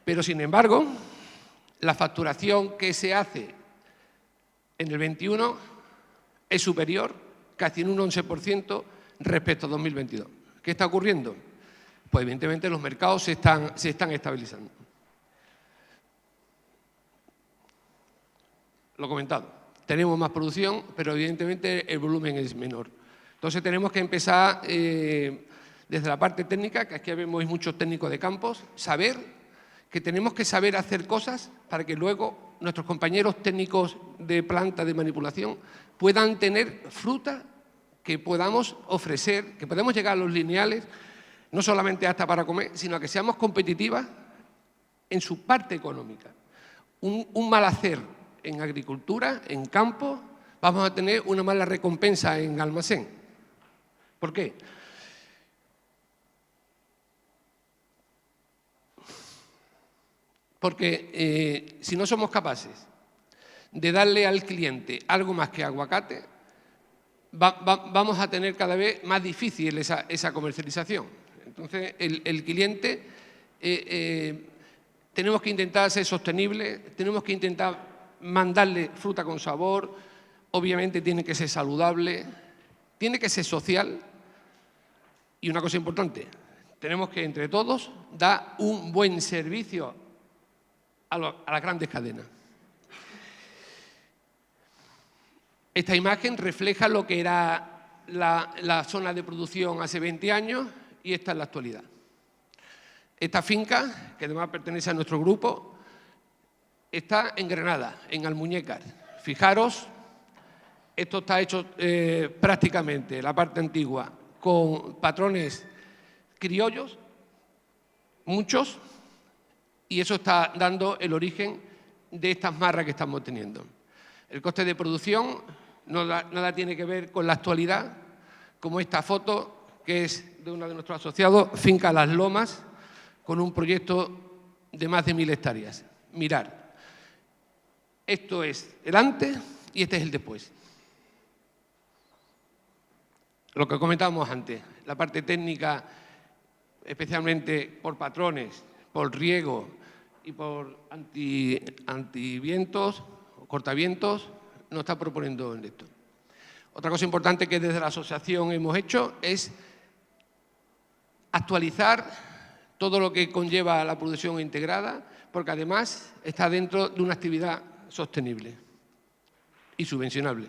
Pero, sin embargo, la facturación que se hace en el 21 es superior, casi en un 11% respecto a 2022. ¿Qué está ocurriendo? Pues evidentemente los mercados se están estabilizando. Lo comentado, tenemos más producción, pero evidentemente el volumen es menor. Entonces tenemos que empezar desde la parte técnica, que aquí vemos muchos técnicos de campos, saber que tenemos que saber hacer cosas para que luego nuestros compañeros técnicos de planta de manipulación puedan tener fruta que podamos ofrecer, que podamos llegar a los lineales, no solamente hasta para comer, sino a que seamos competitivas en su parte económica. Un mal hacer en agricultura, en campo, vamos a tener una mala recompensa en almacén. ¿Por qué? Porque si no somos capaces de darle al cliente algo más que aguacate, vamos a tener cada vez más difícil esa comercialización. Entonces, el cliente, tenemos que intentar ser sostenibles, tenemos que intentar mandarle fruta con sabor, obviamente tiene que ser saludable, tiene que ser social, y una cosa importante, tenemos que entre todos dar un buen servicio a las grandes cadenas. Esta imagen refleja lo que era la zona de producción hace 20 años y esta es la actualidad. Esta finca, que además pertenece a nuestro grupo, está en Granada, en Almuñécar. Fijaros, esto está hecho prácticamente, la parte antigua, con patrones criollos, muchos, y eso está dando el origen de estas marras que estamos teniendo. El coste de producción nada tiene que ver con la actualidad, como esta foto, que es de uno de nuestros asociados, Finca Las Lomas, con un proyecto de más de 1.000 hectáreas. Mirar, esto es el antes y este es el después. Lo que comentábamos antes, la parte técnica, especialmente por patrones, por riego y por antivientos, cortavientos, nos está proponiendo en esto. Otra cosa importante que desde la asociación hemos hecho es actualizar todo lo que conlleva la producción integrada, porque además está dentro de una actividad sostenible y subvencionable.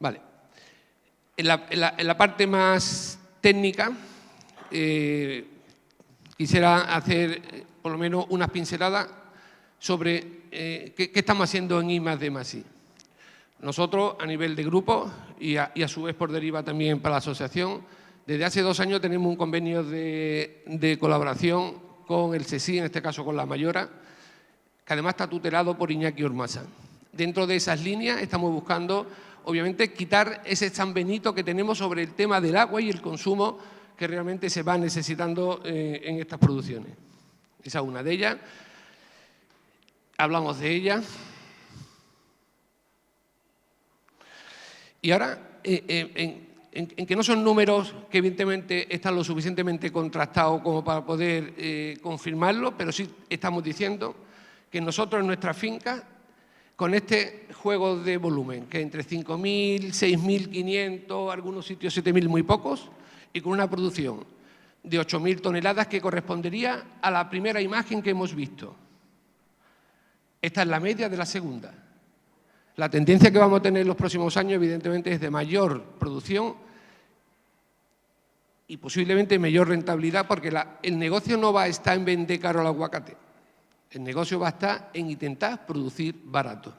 Vale. En la parte más técnica, quisiera hacer por lo menos unas pinceladas sobre qué estamos haciendo en I+D+I. Nosotros, a nivel de grupo y a su vez por deriva también para la asociación, desde hace 2 años tenemos un convenio de colaboración con el CSIC, en este caso con La Mayora, que además está tutelado por Iñaki Ormaza. Dentro de esas líneas estamos buscando, obviamente, quitar ese San Benito que tenemos sobre el tema del agua y el consumo que realmente se va necesitando en estas producciones. Esa es una de ellas. Hablamos de ella. Y ahora, en que no son números que evidentemente están lo suficientemente contrastados como para poder confirmarlo, pero sí estamos diciendo que nosotros en nuestra finca, con este juego de volumen, que entre 5.000, 6.500, algunos sitios 7.000 muy pocos, y con una producción de 8.000 toneladas que correspondería a la primera imagen que hemos visto. Esta es la media de la segunda. La tendencia que vamos a tener en los próximos años, evidentemente, es de mayor producción y posiblemente mayor rentabilidad, porque el negocio no va a estar en vender caro el aguacate. El negocio va a estar en intentar producir barato.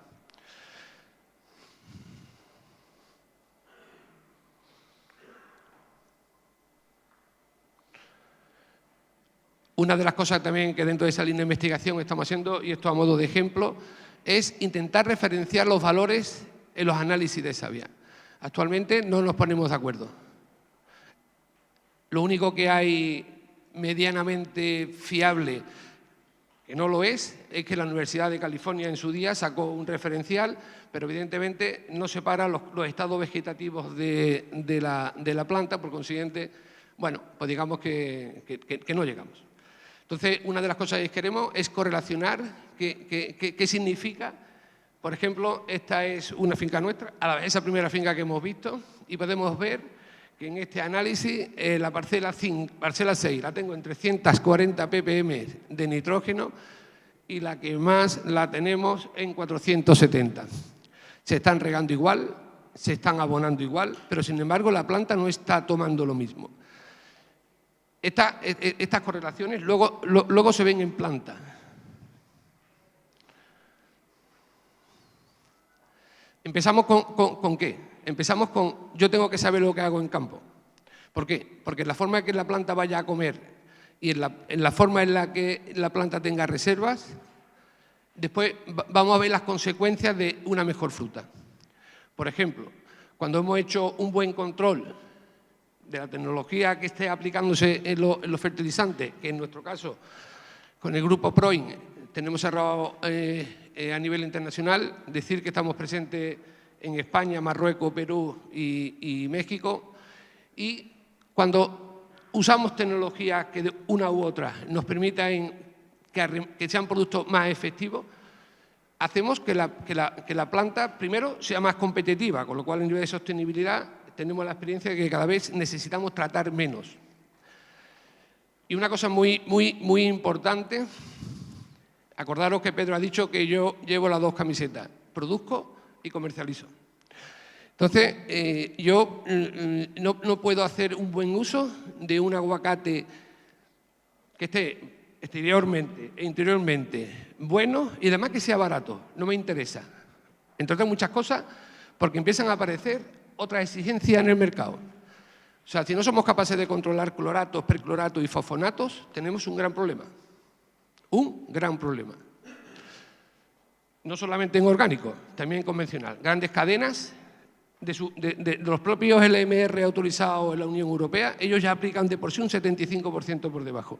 Una de las cosas también que dentro de esa línea de investigación estamos haciendo, y esto a modo de ejemplo, es intentar referenciar los valores en los análisis de savia. Actualmente no nos ponemos de acuerdo. Lo único que hay medianamente fiable, que no lo es que la Universidad de California en su día sacó un referencial, pero evidentemente no separa los estados vegetativos de la planta, por consiguiente, bueno, pues digamos que no llegamos. Entonces, una de las cosas que queremos es correlacionar qué significa. Por ejemplo, esta es una finca nuestra, esa primera finca que hemos visto, y podemos ver que en este análisis la parcela 6 la tengo en 340 ppm de nitrógeno y la que más la tenemos en 470. Se están regando igual, se están abonando igual, pero sin embargo la planta no está tomando lo mismo. Estas correlaciones luego se ven en planta. Empezamos con ¿qué? Empezamos con yo tengo que saber lo que hago en campo. ¿Por qué? Porque en la forma en que la planta vaya a comer y en la forma en la que la planta tenga reservas, después vamos a ver las consecuencias de una mejor fruta. Por ejemplo, cuando hemos hecho un buen control de la tecnología que esté aplicándose en los fertilizantes, que en nuestro caso, con el grupo Proin, tenemos cerrado a nivel internacional, decir que estamos presentes en España, Marruecos, Perú y México, y cuando usamos tecnologías que de una u otra nos permitan que sean productos más efectivos, hacemos que la planta, primero, sea más competitiva, con lo cual, en nivel de sostenibilidad, tenemos la experiencia de que cada vez necesitamos tratar menos. Y una cosa muy importante, acordaros que Pedro ha dicho que yo llevo las 2 camisetas, produzco y comercializo. Entonces, yo no puedo hacer un buen uso de un aguacate que esté exteriormente e interiormente bueno y además que sea barato, no me interesa. Entre otras muchas cosas, porque empiezan a aparecer otras exigencias en el mercado. O sea, si no somos capaces de controlar cloratos, percloratos y fosfonatos, tenemos un gran problema. Un gran problema. No solamente en orgánico, también en convencional. Grandes cadenas de los propios LMR autorizados en la Unión Europea, ellos ya aplican de por sí un 75% por debajo.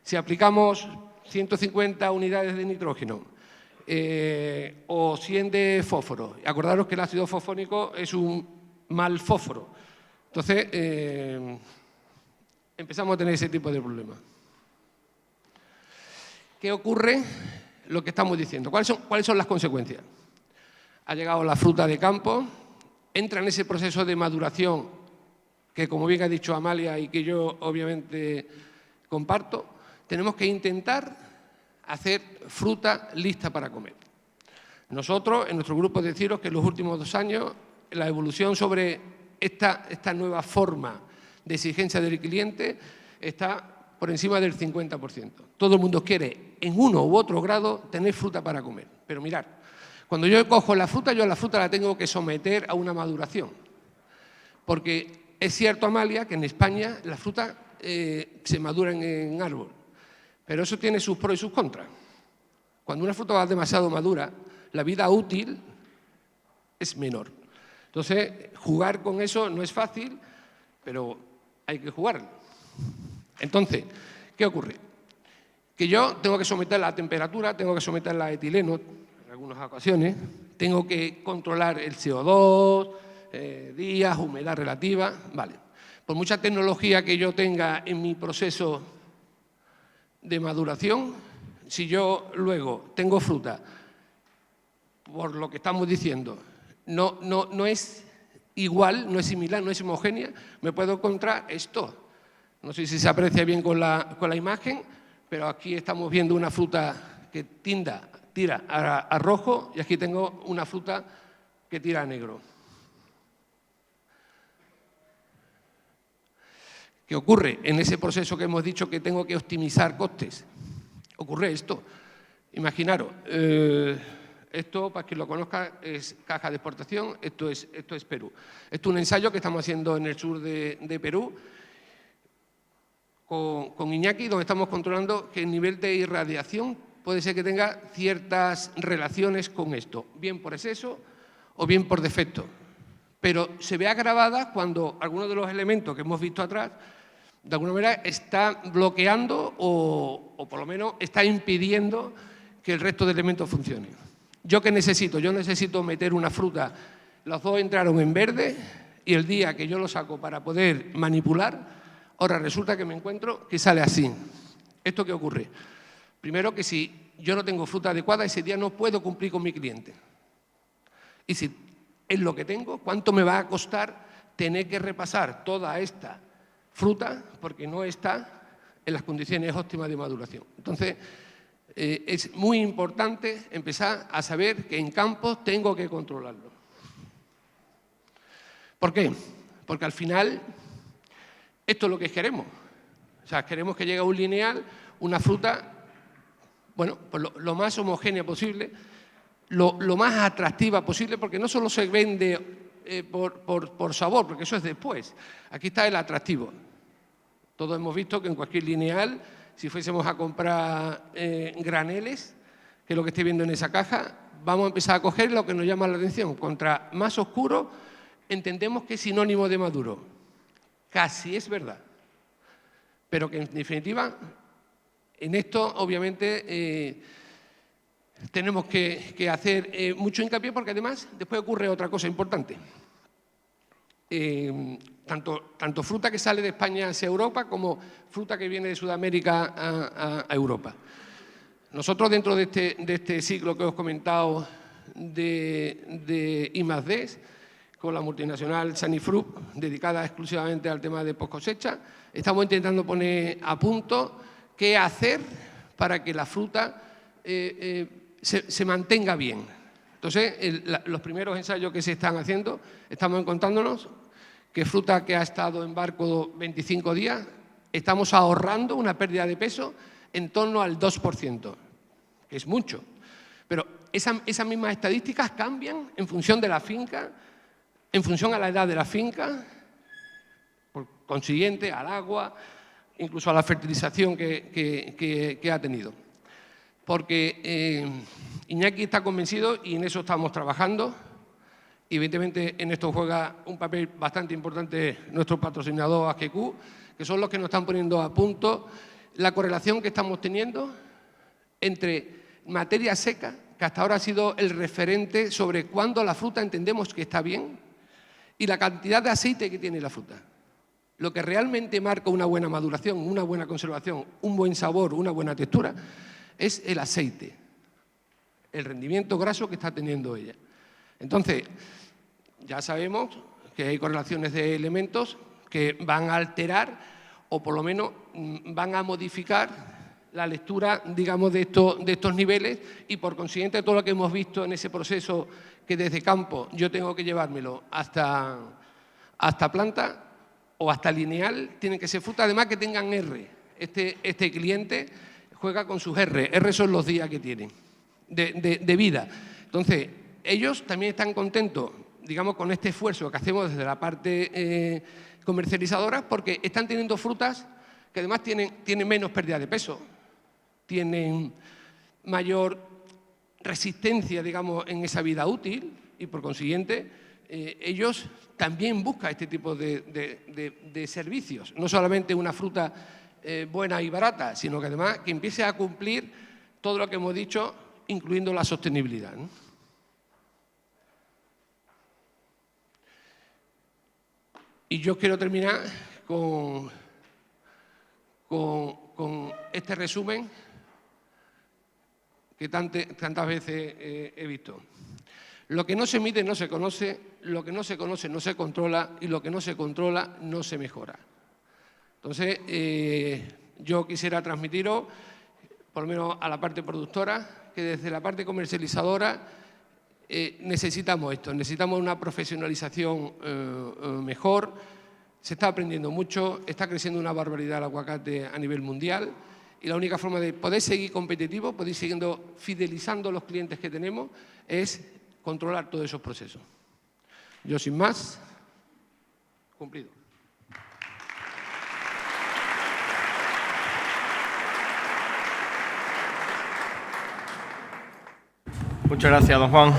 Si aplicamos 150 unidades de nitrógeno, o 100 de fósforo. Acordaros que el ácido fosfónico es un mal fósforo. Entonces, empezamos a tener ese tipo de problemas. ¿Qué ocurre? Lo que estamos diciendo. ¿Cuáles son las consecuencias? Ha llegado la fruta de campo, entra en ese proceso de maduración que, como bien ha dicho Amalia y que yo obviamente comparto, tenemos que intentar hacer fruta lista para comer. Nosotros, en nuestro grupo, deciros que en los últimos 2 años la evolución sobre esta nueva forma de exigencia del cliente está por encima del 50%. Todo el mundo quiere, en uno u otro grado, tener fruta para comer. Pero mirad, cuando yo cojo la fruta, yo la fruta la tengo que someter a una maduración. Porque es cierto, Amalia, que en España la fruta se madura en árbol. Pero eso tiene sus pros y sus contras. Cuando una fruta va demasiado madura, la vida útil es menor. Entonces, jugar con eso no es fácil, pero hay que jugar. Entonces, ¿qué ocurre? Que yo tengo que someterla a temperatura, tengo que someterla a etileno en algunas ocasiones, tengo que controlar el CO2, días, humedad relativa, vale. Por mucha tecnología que yo tenga en mi proceso de maduración, si yo luego tengo fruta, por lo que estamos diciendo, no es igual, no es similar, no es homogénea, me puedo encontrar esto. No sé si se aprecia bien con la imagen, pero aquí estamos viendo una fruta que tira a rojo y aquí tengo una fruta que tira a negro. ¿Qué ocurre en ese proceso que hemos dicho que tengo que optimizar costes? Ocurre esto. Imaginaros, esto, para quien lo conozca, es caja de exportación, esto es Perú. Esto es un ensayo que estamos haciendo en el sur de Perú con Iñaki, donde estamos controlando que el nivel de irradiación puede ser que tenga ciertas relaciones con esto, bien por exceso o bien por defecto. Pero se ve agravada cuando alguno de los elementos que hemos visto atrás, de alguna manera, está bloqueando o por lo menos está impidiendo que el resto de elementos funcionen. ¿Yo qué necesito? Yo necesito meter una fruta, los dos entraron en verde y el día que yo lo saco para poder manipular, ahora resulta que me encuentro que sale así. ¿Esto qué ocurre? Primero, que si yo no tengo fruta adecuada, ese día no puedo cumplir con mi cliente. Y si es lo que tengo, ¿cuánto me va a costar tener que repasar toda esta fruta porque no está en las condiciones óptimas de maduración? Entonces, es muy importante empezar a saber que en campos tengo que controlarlo. ¿Por qué? Porque al final esto es lo que queremos. O sea, queremos que llegue a un lineal, una fruta, bueno, pues lo más homogénea posible, lo más atractiva posible, porque no solo se vende por sabor, porque eso es después. Aquí está el atractivo. Todos hemos visto que en cualquier lineal, si fuésemos a comprar graneles, que es lo que estoy viendo en esa caja, vamos a empezar a coger lo que nos llama la atención. Contra más oscuro, entendemos que es sinónimo de maduro. Casi es verdad. Pero que en definitiva, en esto obviamente tenemos que hacer mucho hincapié, porque además después ocurre otra cosa importante. Tanto fruta que sale de España hacia Europa como fruta que viene de Sudamérica a Europa. Nosotros, dentro de este ciclo que os he comentado de I+D, con la multinacional Sanifruit, dedicada exclusivamente al tema de post cosecha, estamos intentando poner a punto qué hacer para que la fruta se mantenga bien. Entonces, los primeros ensayos que se están haciendo, estamos encontrándonos que fruta que ha estado en barco 25 días, estamos ahorrando una pérdida de peso en torno al 2%, que es mucho. Pero esas mismas estadísticas cambian en función de la finca, en función a la edad de la finca, por consiguiente al agua, incluso a la fertilización que ha tenido. Porque Iñaki está convencido, y en eso estamos trabajando, y evidentemente en esto juega un papel bastante importante nuestro patrocinador AGQ, que son los que nos están poniendo a punto la correlación que estamos teniendo entre materia seca, que hasta ahora ha sido el referente sobre cuándo la fruta entendemos que está bien, y la cantidad de aceite que tiene la fruta. Lo que realmente marca una buena maduración, una buena conservación, un buen sabor, una buena textura, es el aceite, el rendimiento graso que está teniendo ella. Entonces, ya sabemos que hay correlaciones de elementos que van a alterar o por lo menos van a modificar la lectura, digamos, de estos niveles y, por consiguiente, todo lo que hemos visto en ese proceso que desde campo yo tengo que llevármelo hasta planta o hasta lineal, tienen que ser frutas, además que tengan R. Este cliente juega con sus R. R son los días que tienen de vida. Entonces, ellos también están contentos, digamos, con este esfuerzo que hacemos desde la parte comercializadora, porque están teniendo frutas que además tienen menos pérdida de peso, tienen mayor resistencia, digamos, en esa vida útil y, por consiguiente, ellos también buscan este tipo de servicios. No solamente una fruta buena y barata, sino que además que empiece a cumplir todo lo que hemos dicho, incluyendo la sostenibilidad, ¿no? Y yo quiero terminar con este resumen que tantas veces he visto. Lo que no se mide no se conoce, lo que no se conoce no se controla y lo que no se controla no se mejora. Entonces, yo quisiera transmitiros, por lo menos a la parte productora, que desde la parte comercializadora necesitamos esto, necesitamos una profesionalización mejor. Se está aprendiendo mucho, está creciendo una barbaridad el aguacate a nivel mundial y la única forma de poder seguir competitivo, poder ir siguiendo fidelizando a los clientes que tenemos, es controlar todos esos procesos. Yo, sin más, cumplido. Muchas gracias, don Juan.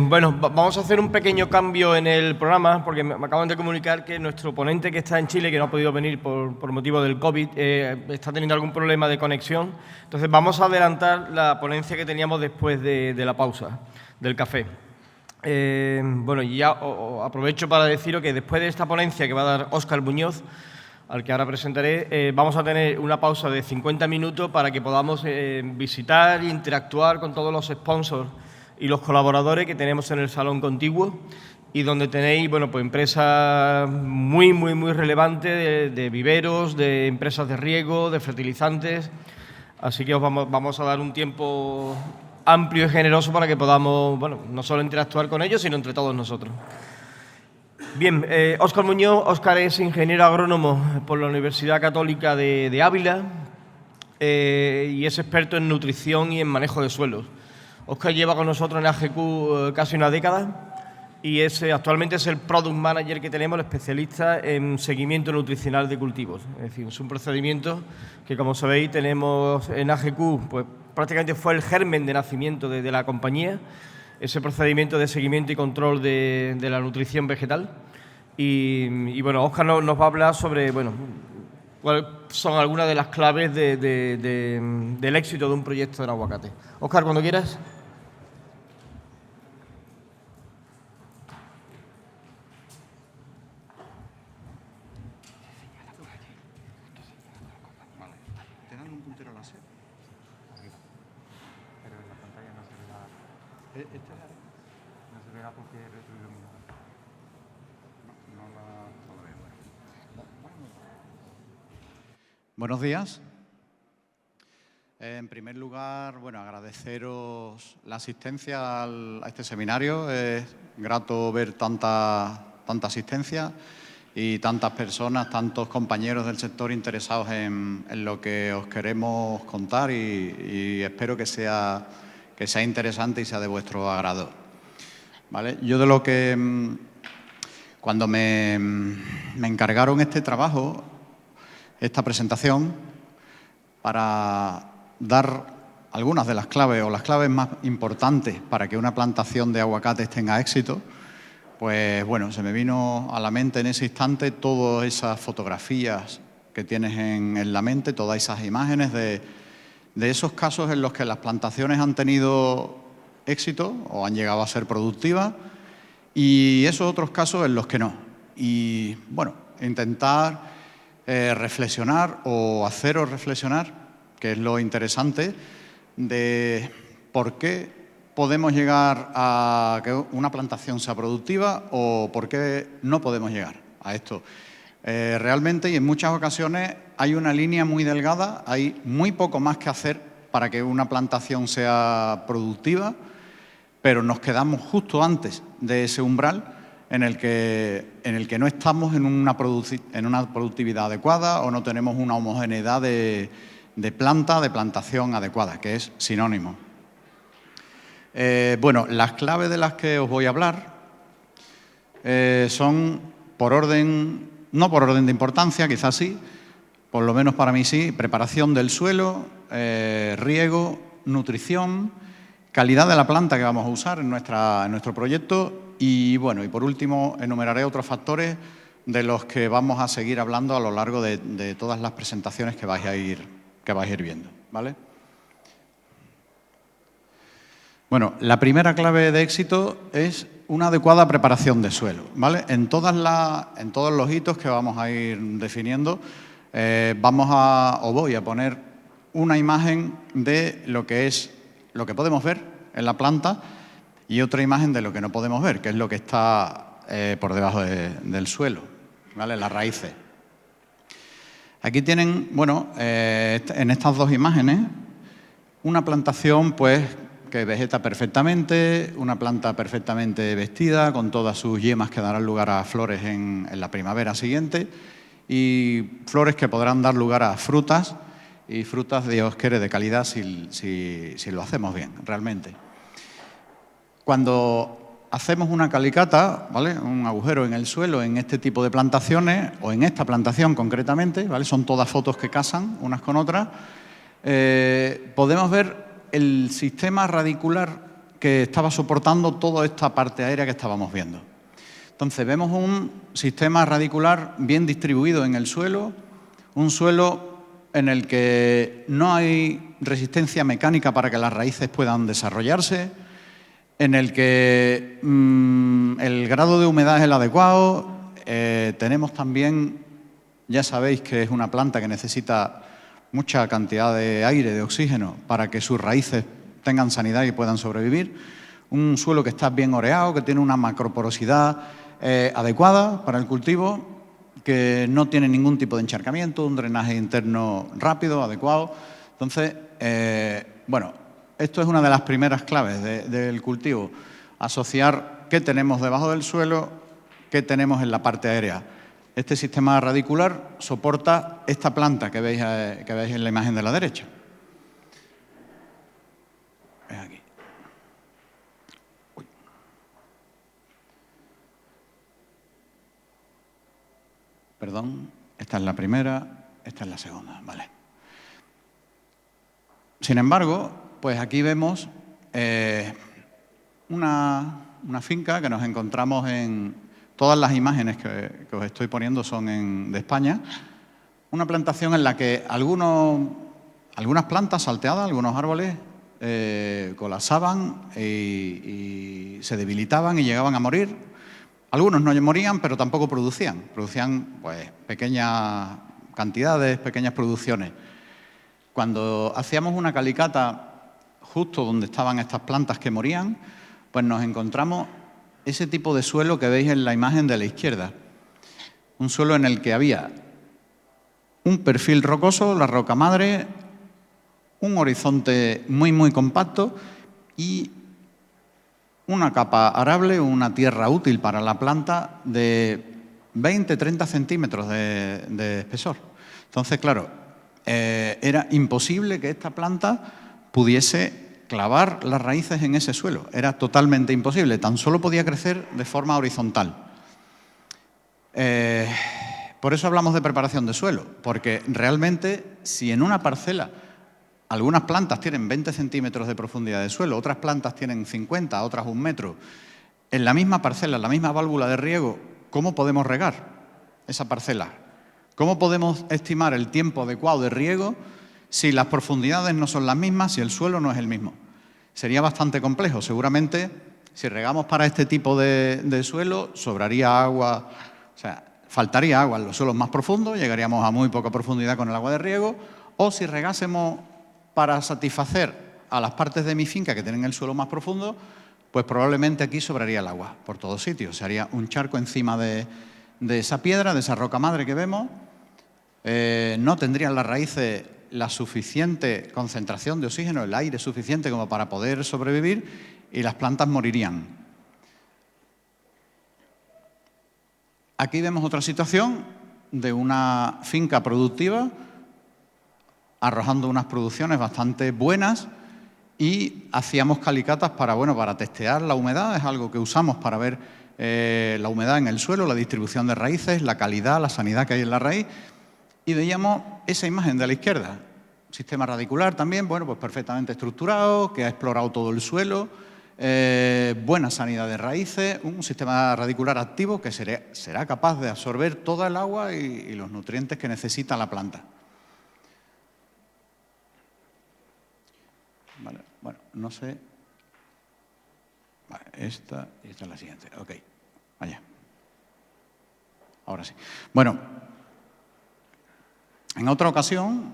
Bueno, vamos a hacer un pequeño cambio en el programa porque me acaban de comunicar que nuestro ponente que está en Chile, que no ha podido venir por motivo del COVID, está teniendo algún problema de conexión. Entonces vamos a adelantar la ponencia que teníamos después de la pausa del café. Bueno, y ya aprovecho para deciros que después de esta ponencia que va a dar Óscar Muñoz, al que ahora presentaré, vamos a tener una pausa de 50 minutos para que podamos visitar e interactuar con todos los sponsors y los colaboradores que tenemos en el salón contiguo y donde tenéis, bueno, pues empresas muy relevantes de viveros, de empresas de riego, de fertilizantes. Así que os vamos a dar un tiempo amplio y generoso para que podamos, bueno, no solo interactuar con ellos, sino entre todos nosotros. Bien, Óscar Muñoz. Óscar es ingeniero agrónomo por la Universidad Católica de Ávila y es experto en nutrición y en manejo de suelos. Óscar lleva con nosotros en AGQ casi una década y actualmente es el Product Manager que tenemos, el especialista en seguimiento nutricional de cultivos. Es decir, es un procedimiento que, como sabéis, tenemos en AGQ, pues prácticamente fue el germen de nacimiento de la compañía, ese procedimiento de seguimiento y control de la nutrición vegetal. Y bueno, Óscar nos va a hablar sobre, bueno, cuáles son algunas de las claves del éxito de un proyecto en aguacate. Óscar, cuando quieras. Buenos días. En primer lugar, bueno, agradeceros la asistencia a este seminario. Es grato ver tanta asistencia y tantas personas, tantos compañeros del sector interesados en lo que os queremos contar y espero que sea interesante y sea de vuestro agrado. ¿Vale? Yo de lo que, cuando me encargaron este trabajo, esta presentación, para dar algunas de las claves o las claves más importantes para que una plantación de aguacates tenga éxito, pues bueno, se me vino a la mente en ese instante todas esas fotografías que tienes en la mente, todas esas imágenes de esos casos en los que las plantaciones han tenido éxito o han llegado a ser productivas y esos otros casos en los que no. Y bueno, intentar reflexionar o haceros reflexionar, que es lo interesante, de por qué podemos llegar a que una plantación sea productiva o por qué no podemos llegar a esto. Realmente, y en muchas ocasiones, hay una línea muy delgada, hay muy poco más que hacer para que una plantación sea productiva, pero nos quedamos justo antes de ese umbral en el que no estamos en una productividad adecuada o no tenemos una homogeneidad de plantación adecuada, que es sinónimo. Bueno, las claves de las que os voy a hablar son no por orden de importancia, quizás sí, por lo menos para mí sí: preparación del suelo, riego, nutrición, calidad de la planta que vamos a usar en nuestro proyecto y, bueno, y por último enumeraré otros factores de los que vamos a seguir hablando a lo largo de todas las presentaciones que vais a ir viendo, ¿vale? Bueno, la primera clave de éxito es una adecuada preparación de suelo, ¿vale? En todos los hitos que vamos a ir definiendo, voy a poner una imagen de lo que podemos ver en la planta y otra imagen de lo que no podemos ver, que es lo que está por debajo del suelo, ¿vale? Las raíces. Aquí tienen, bueno, en estas dos imágenes, una plantación, pues, que vegeta perfectamente, una planta perfectamente vestida, con todas sus yemas que darán lugar a flores en la primavera siguiente y flores que podrán dar lugar a frutas, y frutas, Dios quiere, de calidad si lo hacemos bien, realmente. Cuando hacemos una calicata, ¿vale?, un agujero en el suelo en este tipo de plantaciones, o en esta plantación concretamente, ¿vale?, son todas fotos que casan unas con otras, podemos ver el sistema radicular que estaba soportando toda esta parte aérea que estábamos viendo. Entonces, vemos un sistema radicular bien distribuido en el suelo, un suelo en el que no hay resistencia mecánica para que las raíces puedan desarrollarse, en el que el grado de humedad es el adecuado. Tenemos también, ya sabéis que es una planta que necesita mucha cantidad de aire, de oxígeno, para que sus raíces tengan sanidad y puedan sobrevivir. Un suelo que está bien oreado, que tiene una macroporosidad adecuada para el cultivo, que no tiene ningún tipo de encharcamiento, un drenaje interno rápido, adecuado. Entonces, bueno, esto es una de las primeras claves del cultivo: asociar qué tenemos debajo del suelo, qué tenemos en la parte aérea. Este sistema radicular soporta esta planta que veis en la imagen de la derecha. Es aquí. Uy. Perdón, esta es la primera, esta es la segunda, vale. Sin embargo, pues aquí vemos una finca que nos encontramos en... Todas las imágenes que os estoy poniendo son de España. Una plantación en la que algunas plantas salteadas, algunos árboles, colapsaban y se debilitaban y llegaban a morir. Algunos no morían, pero tampoco producían. Producían, pues, pequeñas cantidades, pequeñas producciones. Cuando hacíamos una calicata justo donde estaban estas plantas que morían, pues nos encontramos ese tipo de suelo que veis en la imagen de la izquierda. Un suelo en el que había un perfil rocoso, la roca madre, un horizonte muy, muy compacto y una capa arable, una tierra útil para la planta de 20-30 centímetros de espesor. Entonces, claro, era imposible que esta planta pudiese clavar las raíces en ese suelo. Era totalmente imposible, tan solo podía crecer de forma horizontal. Por eso hablamos de preparación de suelo, porque realmente si en una parcela algunas plantas tienen 20 centímetros de profundidad de suelo, otras plantas tienen 50, otras 1 metro, en la misma parcela, en la misma válvula de riego, ¿cómo podemos regar esa parcela? ¿Cómo podemos estimar el tiempo adecuado de riego si las profundidades no son las mismas, si el suelo no es el mismo? Sería bastante complejo. Seguramente, si regamos para este tipo de suelo, sobraría agua, o sea, faltaría agua en los suelos más profundos, llegaríamos a muy poca profundidad con el agua de riego, o si regásemos para satisfacer a las partes de mi finca que tienen el suelo más profundo, pues probablemente aquí sobraría el agua por todos sitios. Se haría un charco encima de de esa piedra, de esa roca madre que vemos. No tendrían las raíces la suficiente concentración de oxígeno, el aire suficiente como para poder sobrevivir y las plantas morirían. Aquí vemos otra situación de una finca productiva arrojando unas producciones bastante buenas y hacíamos calicatas para testear la humedad. Es algo que usamos para ver la humedad en el suelo, la distribución de raíces, la calidad, la sanidad que hay en la raíz. Y veíamos esa imagen de la izquierda. Sistema radicular también, pues perfectamente estructurado, que ha explorado todo el suelo, buena sanidad de raíces, un sistema radicular activo que será capaz de absorber toda el agua y los nutrientes que necesita la planta. Vale, bueno, no sé. Vale, esta es la siguiente. Ok, vaya. Ahora sí. Bueno, en otra ocasión,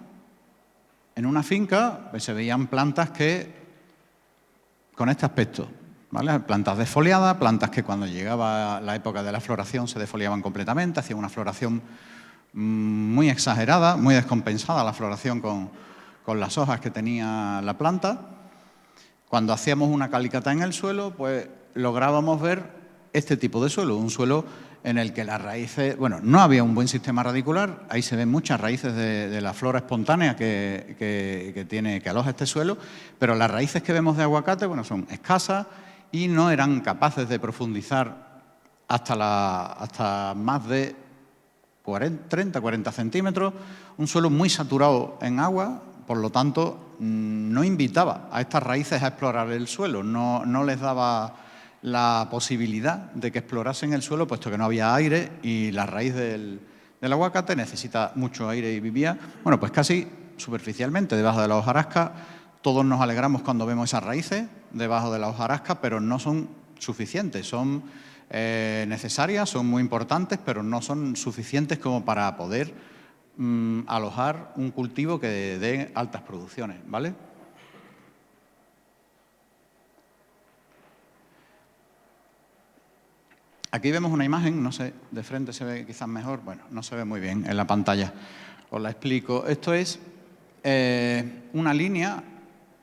en una finca, pues, se veían plantas con este aspecto, ¿vale? Plantas desfoliadas, plantas que cuando llegaba la época de la floración se desfoliaban completamente, hacían una floración muy exagerada, muy descompensada la floración con las hojas que tenía la planta. Cuando hacíamos una calicata en el suelo, pues lográbamos ver este tipo de suelo, un suelo en el que las raíces, no había un buen sistema radicular, ahí se ven muchas raíces de la flora espontánea que aloja este suelo, pero las raíces que vemos de aguacate, son escasas y no eran capaces de profundizar hasta más de 30-40 centímetros, un suelo muy saturado en agua, por lo tanto, no invitaba a estas raíces a explorar el suelo, no les daba la posibilidad de que explorasen el suelo, puesto que no había aire y la raíz del aguacate necesita mucho aire y vivía, pues casi superficialmente debajo de la hojarasca. Todos nos alegramos cuando vemos esas raíces debajo de la hojarasca, pero no son suficientes, son necesarias, son muy importantes, pero no son suficientes como para poder alojar un cultivo que dé altas producciones, ¿vale? Aquí vemos una imagen, no sé, de frente se ve quizás mejor, no se ve muy bien en la pantalla, os la explico. Esto es una línea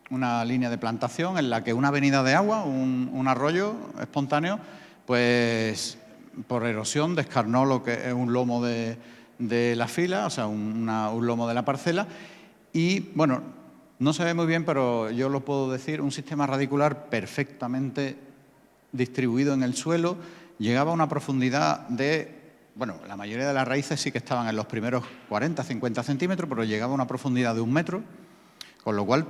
de plantación en la que una avenida de agua, un arroyo espontáneo, pues por erosión descarnó lo que es un lomo de la fila, o sea, un lomo de la parcela, y no se ve muy bien, pero yo lo puedo decir, un sistema radicular perfectamente distribuido en el suelo. Llegaba a una profundidad de, la mayoría de las raíces sí que estaban en los primeros 40-50 centímetros, pero llegaba a una profundidad de 1 metro, con lo cual,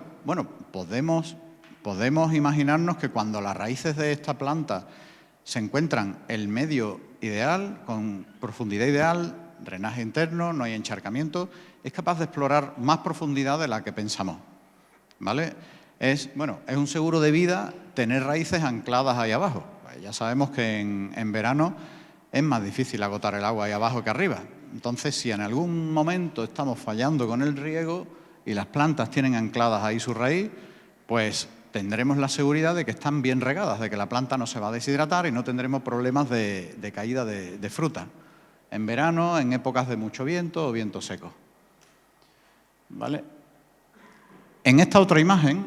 podemos imaginarnos que cuando las raíces de esta planta se encuentran en el medio ideal, con profundidad ideal, drenaje interno, no hay encharcamiento, es capaz de explorar más profundidad de la que pensamos, ¿vale? Es un seguro de vida tener raíces ancladas ahí abajo. Ya sabemos que en verano es más difícil agotar el agua ahí abajo que arriba. Entonces, si en algún momento estamos fallando con el riego y las plantas tienen ancladas ahí su raíz, pues tendremos la seguridad de que están bien regadas, de que la planta no se va a deshidratar y no tendremos problemas de caída de fruta. En verano, en épocas de mucho viento o viento seco, ¿vale? En esta otra imagen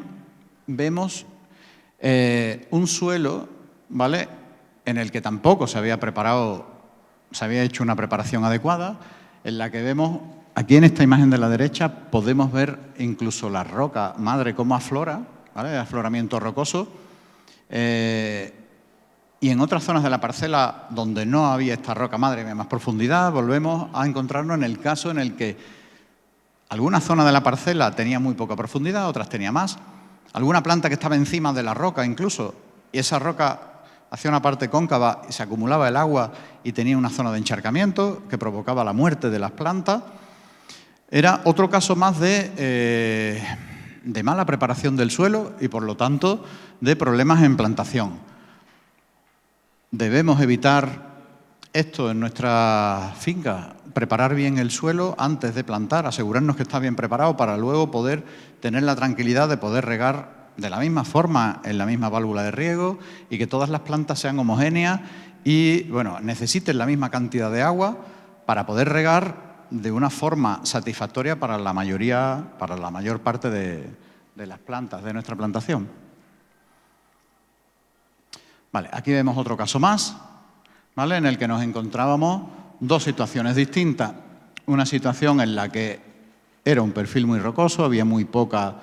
vemos un suelo, ¿vale?, en el que tampoco se había hecho una preparación adecuada, en la que vemos, aquí en esta imagen de la derecha, podemos ver incluso la roca madre cómo aflora, ¿vale?, el afloramiento rocoso, y en otras zonas de la parcela donde no había esta roca madre de más profundidad, volvemos a encontrarnos en el caso en el que alguna zona de la parcela tenía muy poca profundidad, otras tenía más, alguna planta que estaba encima de la roca incluso, y esa roca hacía una parte cóncava y se acumulaba el agua y tenía una zona de encharcamiento que provocaba la muerte de las plantas. Era otro caso más de mala preparación del suelo y, por lo tanto, de problemas en plantación. Debemos evitar esto en nuestra finca, preparar bien el suelo antes de plantar, asegurarnos que está bien preparado para luego poder tener la tranquilidad de poder regar de la misma forma en la misma válvula de riego y que todas las plantas sean homogéneas y, bueno, necesiten la misma cantidad de agua para poder regar de una forma satisfactoria para la mayor parte de las plantas de nuestra plantación. Vale, aquí vemos otro caso más, ¿vale?, en el que nos encontrábamos dos situaciones distintas. Una situación en la que era un perfil muy rocoso, había muy poca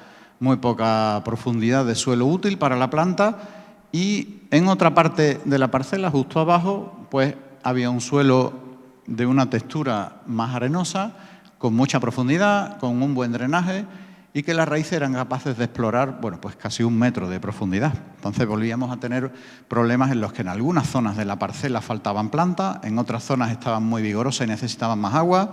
profundidad de suelo útil para la planta, y en otra parte de la parcela, justo abajo, pues había un suelo de una textura más arenosa, con mucha profundidad, con un buen drenaje, y que las raíces eran capaces de explorar, bueno, pues casi 1 metro de profundidad. Entonces volvíamos a tener problemas en los que en algunas zonas de la parcela faltaban plantas, en otras zonas estaban muy vigorosas y necesitaban más agua.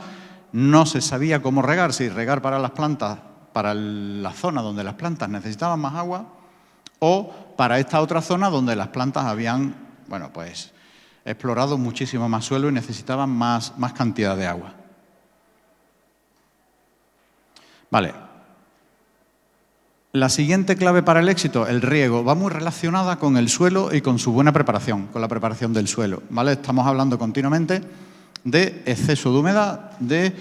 No se sabía cómo regar, si regar para las plantas, para la zona donde las plantas necesitaban más agua, o para esta otra zona donde las plantas habían, bueno, pues explorado muchísimo más suelo y necesitaban más cantidad de agua. Vale. La siguiente clave para el éxito, el riego, va muy relacionada con el suelo y con su buena preparación, con la preparación del suelo, ¿vale? Estamos hablando continuamente de exceso de humedad, de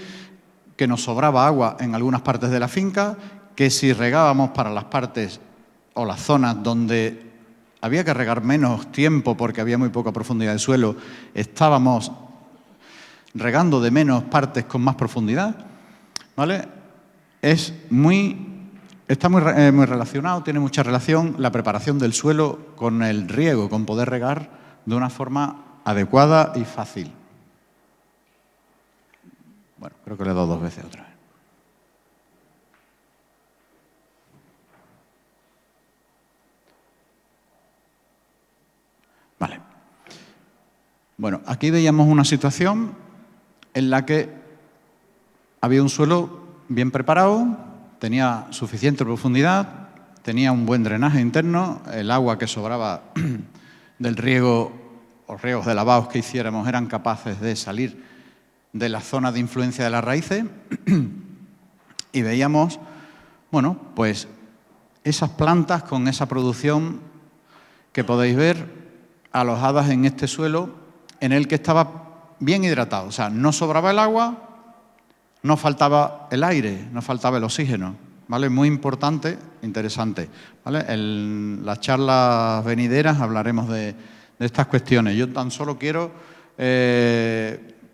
que nos sobraba agua en algunas partes de la finca, que si regábamos para las partes o las zonas donde había que regar menos tiempo porque había muy poca profundidad de suelo, estábamos regando de menos partes con más profundidad, ¿vale? Está muy relacionado, tiene mucha relación la preparación del suelo con el riego, con poder regar de una forma adecuada y fácil. Bueno, creo que le he dado 2 veces otra vez. Vale. Bueno, aquí veíamos una situación en la que había un suelo bien preparado, tenía suficiente profundidad, tenía un buen drenaje interno, el agua que sobraba del riego o riegos de lavados que hiciéramos eran capaces de salir de la zona de influencia de las raíces y veíamos, bueno, pues esas plantas con esa producción que podéis ver alojadas en este suelo en el que estaba bien hidratado, o sea, no sobraba el agua, no faltaba el aire, no faltaba el oxígeno, ¿vale? Muy importante, interesante, ¿vale? En las charlas venideras hablaremos de estas cuestiones. Yo tan solo quiero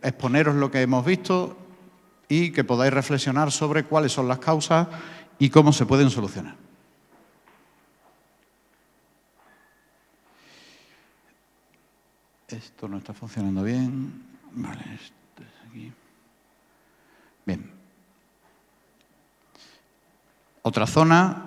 exponeros lo que hemos visto y que podáis reflexionar sobre cuáles son las causas y cómo se pueden solucionar. Esto no está funcionando bien. Vale, esto es aquí. Bien. Otra zona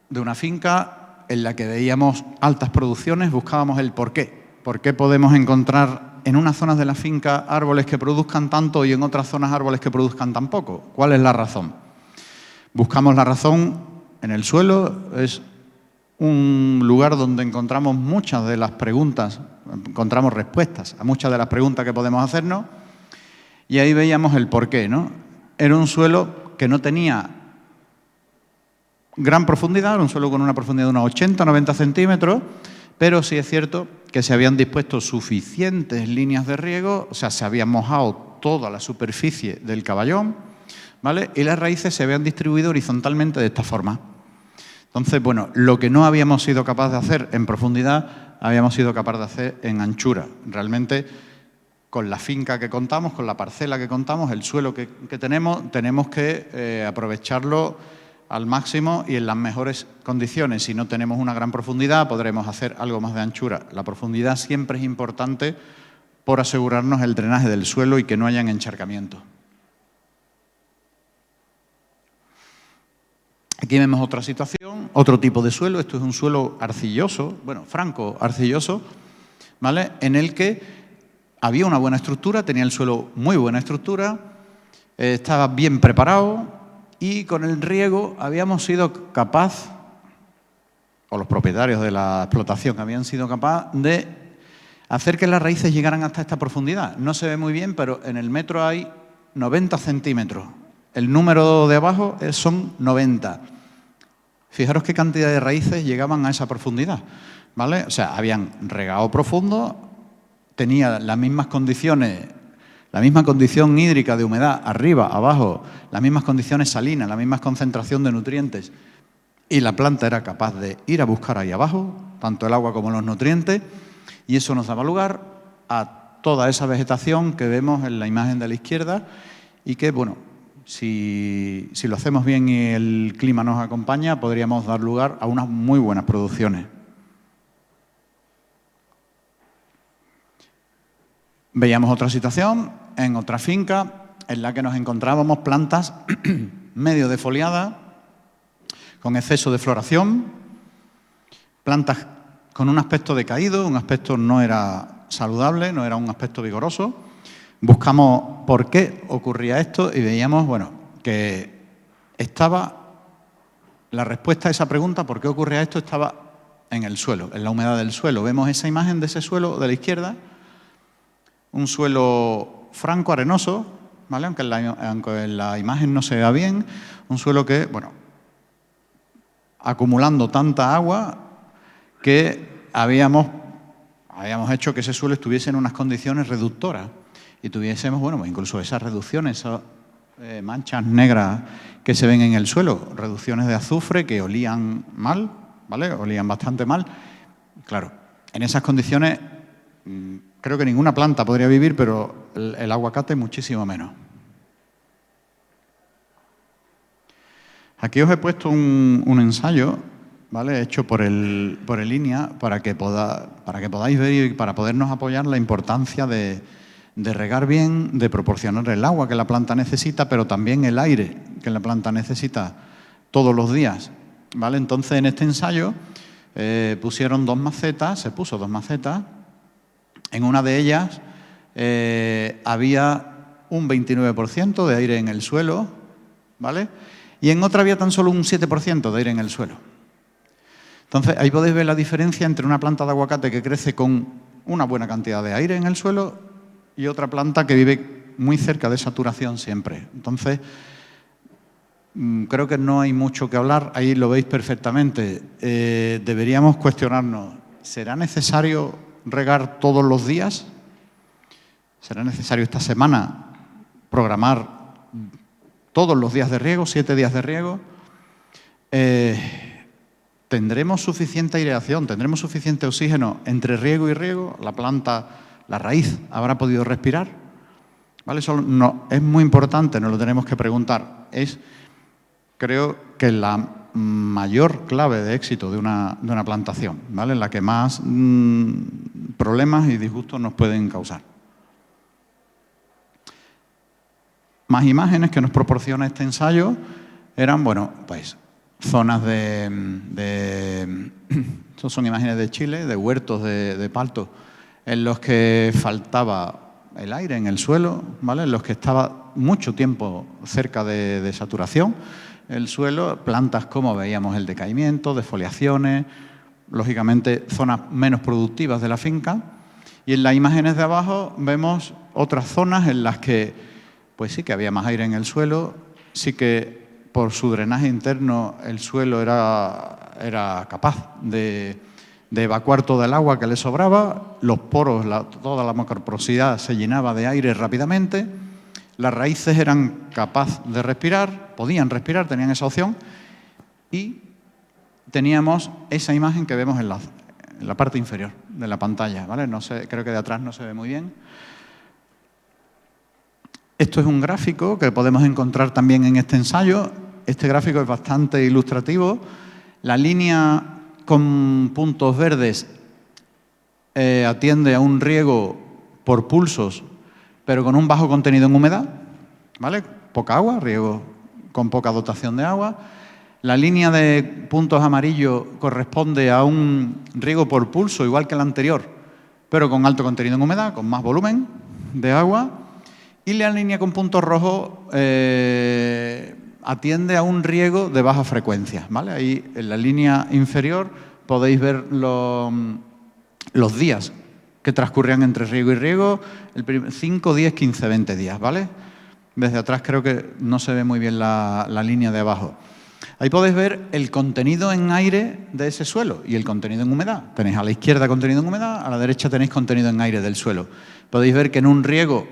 de una finca en la que veíamos altas producciones, buscábamos el porqué. ¿Por qué podemos encontrar en unas zonas de la finca árboles que produzcan tanto y en otras zonas árboles que produzcan tan poco? ¿Cuál es la razón? Buscamos la razón en el suelo. Es un lugar donde encontramos muchas de las preguntas, encontramos respuestas a muchas de las preguntas que podemos hacernos, y ahí veíamos el porqué, ¿no? Era un suelo que no tenía gran profundidad, era un suelo con una profundidad de unos 80 o 90 centímetros, pero sí es cierto que se habían dispuesto suficientes líneas de riego, o sea, se había mojado toda la superficie del caballón, ¿vale? Y las raíces se habían distribuido horizontalmente de esta forma. Entonces, bueno, lo que no habíamos sido capaces de hacer en profundidad, habíamos sido capaces de hacer en anchura. Realmente, con la finca que contamos, con la parcela que contamos, el suelo que tenemos que aprovecharlo al máximo y en las mejores condiciones. Si no tenemos una gran profundidad, podremos hacer algo más de anchura. La profundidad siempre es importante por asegurarnos el drenaje del suelo y que no hayan encharcamientos. Aquí vemos otra situación, otro tipo de suelo. Esto es un suelo arcilloso, bueno, franco arcilloso, ¿vale? En el que había una buena estructura, tenía el suelo muy buena estructura, estaba bien preparado y con el riego habíamos sido capaz, o los propietarios de la explotación habían sido capaces de hacer que las raíces llegaran hasta esta profundidad. No se ve muy bien, pero en el metro hay 90 centímetros. El número de abajo son 90. Fijaros qué cantidad de raíces llegaban a esa profundidad, ¿vale? O sea, habían regado profundo, tenía las mismas condiciones, la misma condición hídrica de humedad arriba, abajo, las mismas condiciones salinas, la misma concentración de nutrientes, y la planta era capaz de ir a buscar ahí abajo, tanto el agua como los nutrientes, y eso nos daba lugar a toda esa vegetación que vemos en la imagen de la izquierda y que, bueno, si lo hacemos bien y el clima nos acompaña, podríamos dar lugar a unas muy buenas producciones. Veíamos otra situación en otra finca en la que nos encontrábamos plantas medio defoliadas, con exceso de floración, plantas con un aspecto decaído, un aspecto no era saludable, no era un aspecto vigoroso. Buscamos por qué ocurría esto y veíamos, bueno, que estaba la respuesta a esa pregunta, ¿por qué ocurría esto?, estaba en el suelo, en la humedad del suelo. Vemos esa imagen de ese suelo de la izquierda, un suelo franco, arenoso, ¿vale? Aunque en la imagen no se vea bien, un suelo que, bueno, acumulando tanta agua que habíamos hecho que ese suelo estuviese en unas condiciones reductoras y tuviésemos, bueno, incluso esas reducciones, esas manchas negras que se ven en el suelo, reducciones de azufre que olían mal, ¿vale? Olían bastante mal. Claro, en esas condiciones creo que ninguna planta podría vivir, pero el aguacate muchísimo menos. Aquí os he puesto un ensayo, ¿vale?, hecho por el INIA para que podáis ver y para podernos apoyar la importancia de regar bien, de proporcionar el agua que la planta necesita, pero también el aire que la planta necesita todos los días, ¿vale? Entonces, en este ensayo se puso dos macetas. En una de ellas había un 29% de aire en el suelo, ¿vale? Y en otra había tan solo un 7% de aire en el suelo. Entonces, ahí podéis ver la diferencia entre una planta de aguacate que crece con una buena cantidad de aire en el suelo y otra planta que vive muy cerca de saturación siempre. Entonces, creo que no hay mucho que hablar, ahí lo veis perfectamente. Deberíamos cuestionarnos, ¿será necesario regar todos los días? ¿Será necesario esta semana programar todos los días de riego, 7 días de riego? ¿Tendremos suficiente aireación? ¿Tendremos suficiente oxígeno entre riego y riego? ¿La planta, la raíz, habrá podido respirar? ¿Vale? Eso no, es muy importante, nos lo tenemos que preguntar. Creo que la mayor clave de éxito de una plantación, ¿vale?, en la que más problemas y disgustos nos pueden causar. Más imágenes que nos proporciona este ensayo eran, bueno, pues zonas estos son imágenes de Chile, de huertos de palto, en los que faltaba el aire en el suelo, ¿vale?, en los que estaba mucho tiempo cerca de saturación el suelo, plantas como veíamos el decaimiento, defoliaciones, lógicamente zonas menos productivas de la finca. Y en las imágenes de abajo vemos otras zonas en las que pues sí que había más aire en el suelo, sí que por su drenaje interno el suelo era capaz de evacuar todo el agua que le sobraba, los poros, toda la macroporosidad se llenaba de aire rápidamente, las raíces eran capaces de respirar, podían respirar, tenían esa opción, y teníamos esa imagen que vemos en la parte inferior de la pantalla, ¿vale? No sé, creo que de atrás no se ve muy bien. Esto es un gráfico que podemos encontrar también en este ensayo. Este gráfico es bastante ilustrativo. La línea con puntos verdes atiende a un riego por pulsos, pero con un bajo contenido en humedad, ¿vale? Poca agua, riego con poca dotación de agua. La línea de puntos amarillos corresponde a un riego por pulso, igual que el anterior, pero con alto contenido en humedad, con más volumen de agua. Y la línea con puntos rojos atiende a un riego de baja frecuencia, ¿vale? Ahí en la línea inferior podéis ver los días que transcurrían entre riego y riego, 5, 10, 15, 20 días, ¿vale? Desde atrás creo que no se ve muy bien la línea de abajo. Ahí podéis ver el contenido en aire de ese suelo y el contenido en humedad. Tenéis a la izquierda contenido en humedad, a la derecha tenéis contenido en aire del suelo. Podéis ver que en un riego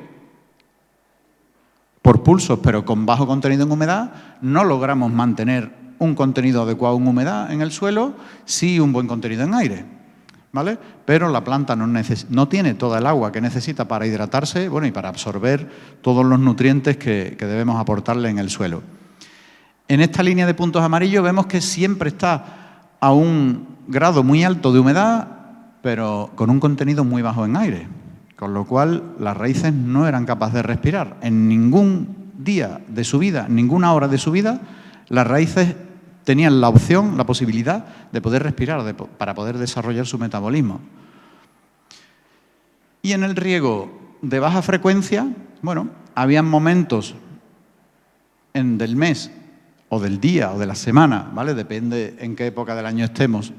por pulsos, pero con bajo contenido en humedad, no logramos mantener un contenido adecuado en humedad en el suelo, sí un buen contenido en aire, ¿vale? Pero la planta no tiene toda el agua que necesita para hidratarse, bueno, y para absorber todos los nutrientes que debemos aportarle en el suelo. En esta línea de puntos amarillos vemos que siempre está a un grado muy alto de humedad, pero con un contenido muy bajo en aire, con lo cual las raíces no eran capaces de respirar. En ningún día de su vida, ninguna hora de su vida, las raíces tenían la opción, la posibilidad de poder respirar, para poder desarrollar su metabolismo. Y en el riego de baja frecuencia, bueno, habían momentos del mes o del día o de la semana, ¿vale? Depende en qué época del año estemos,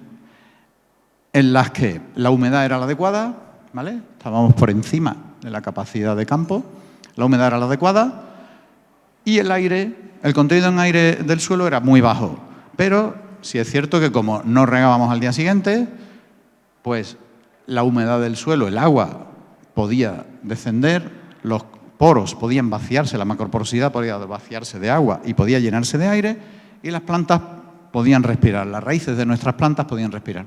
en las que la humedad era la adecuada, ¿vale? Estábamos por encima de la capacidad de campo, la humedad era la adecuada y el aire, el contenido en aire del suelo era muy bajo. Pero sí es cierto que como no regábamos al día siguiente, pues la humedad del suelo, el agua podía descender, los poros podían vaciarse, la macroporosidad podía vaciarse de agua y podía llenarse de aire y las plantas podían respirar, las raíces de nuestras plantas podían respirar.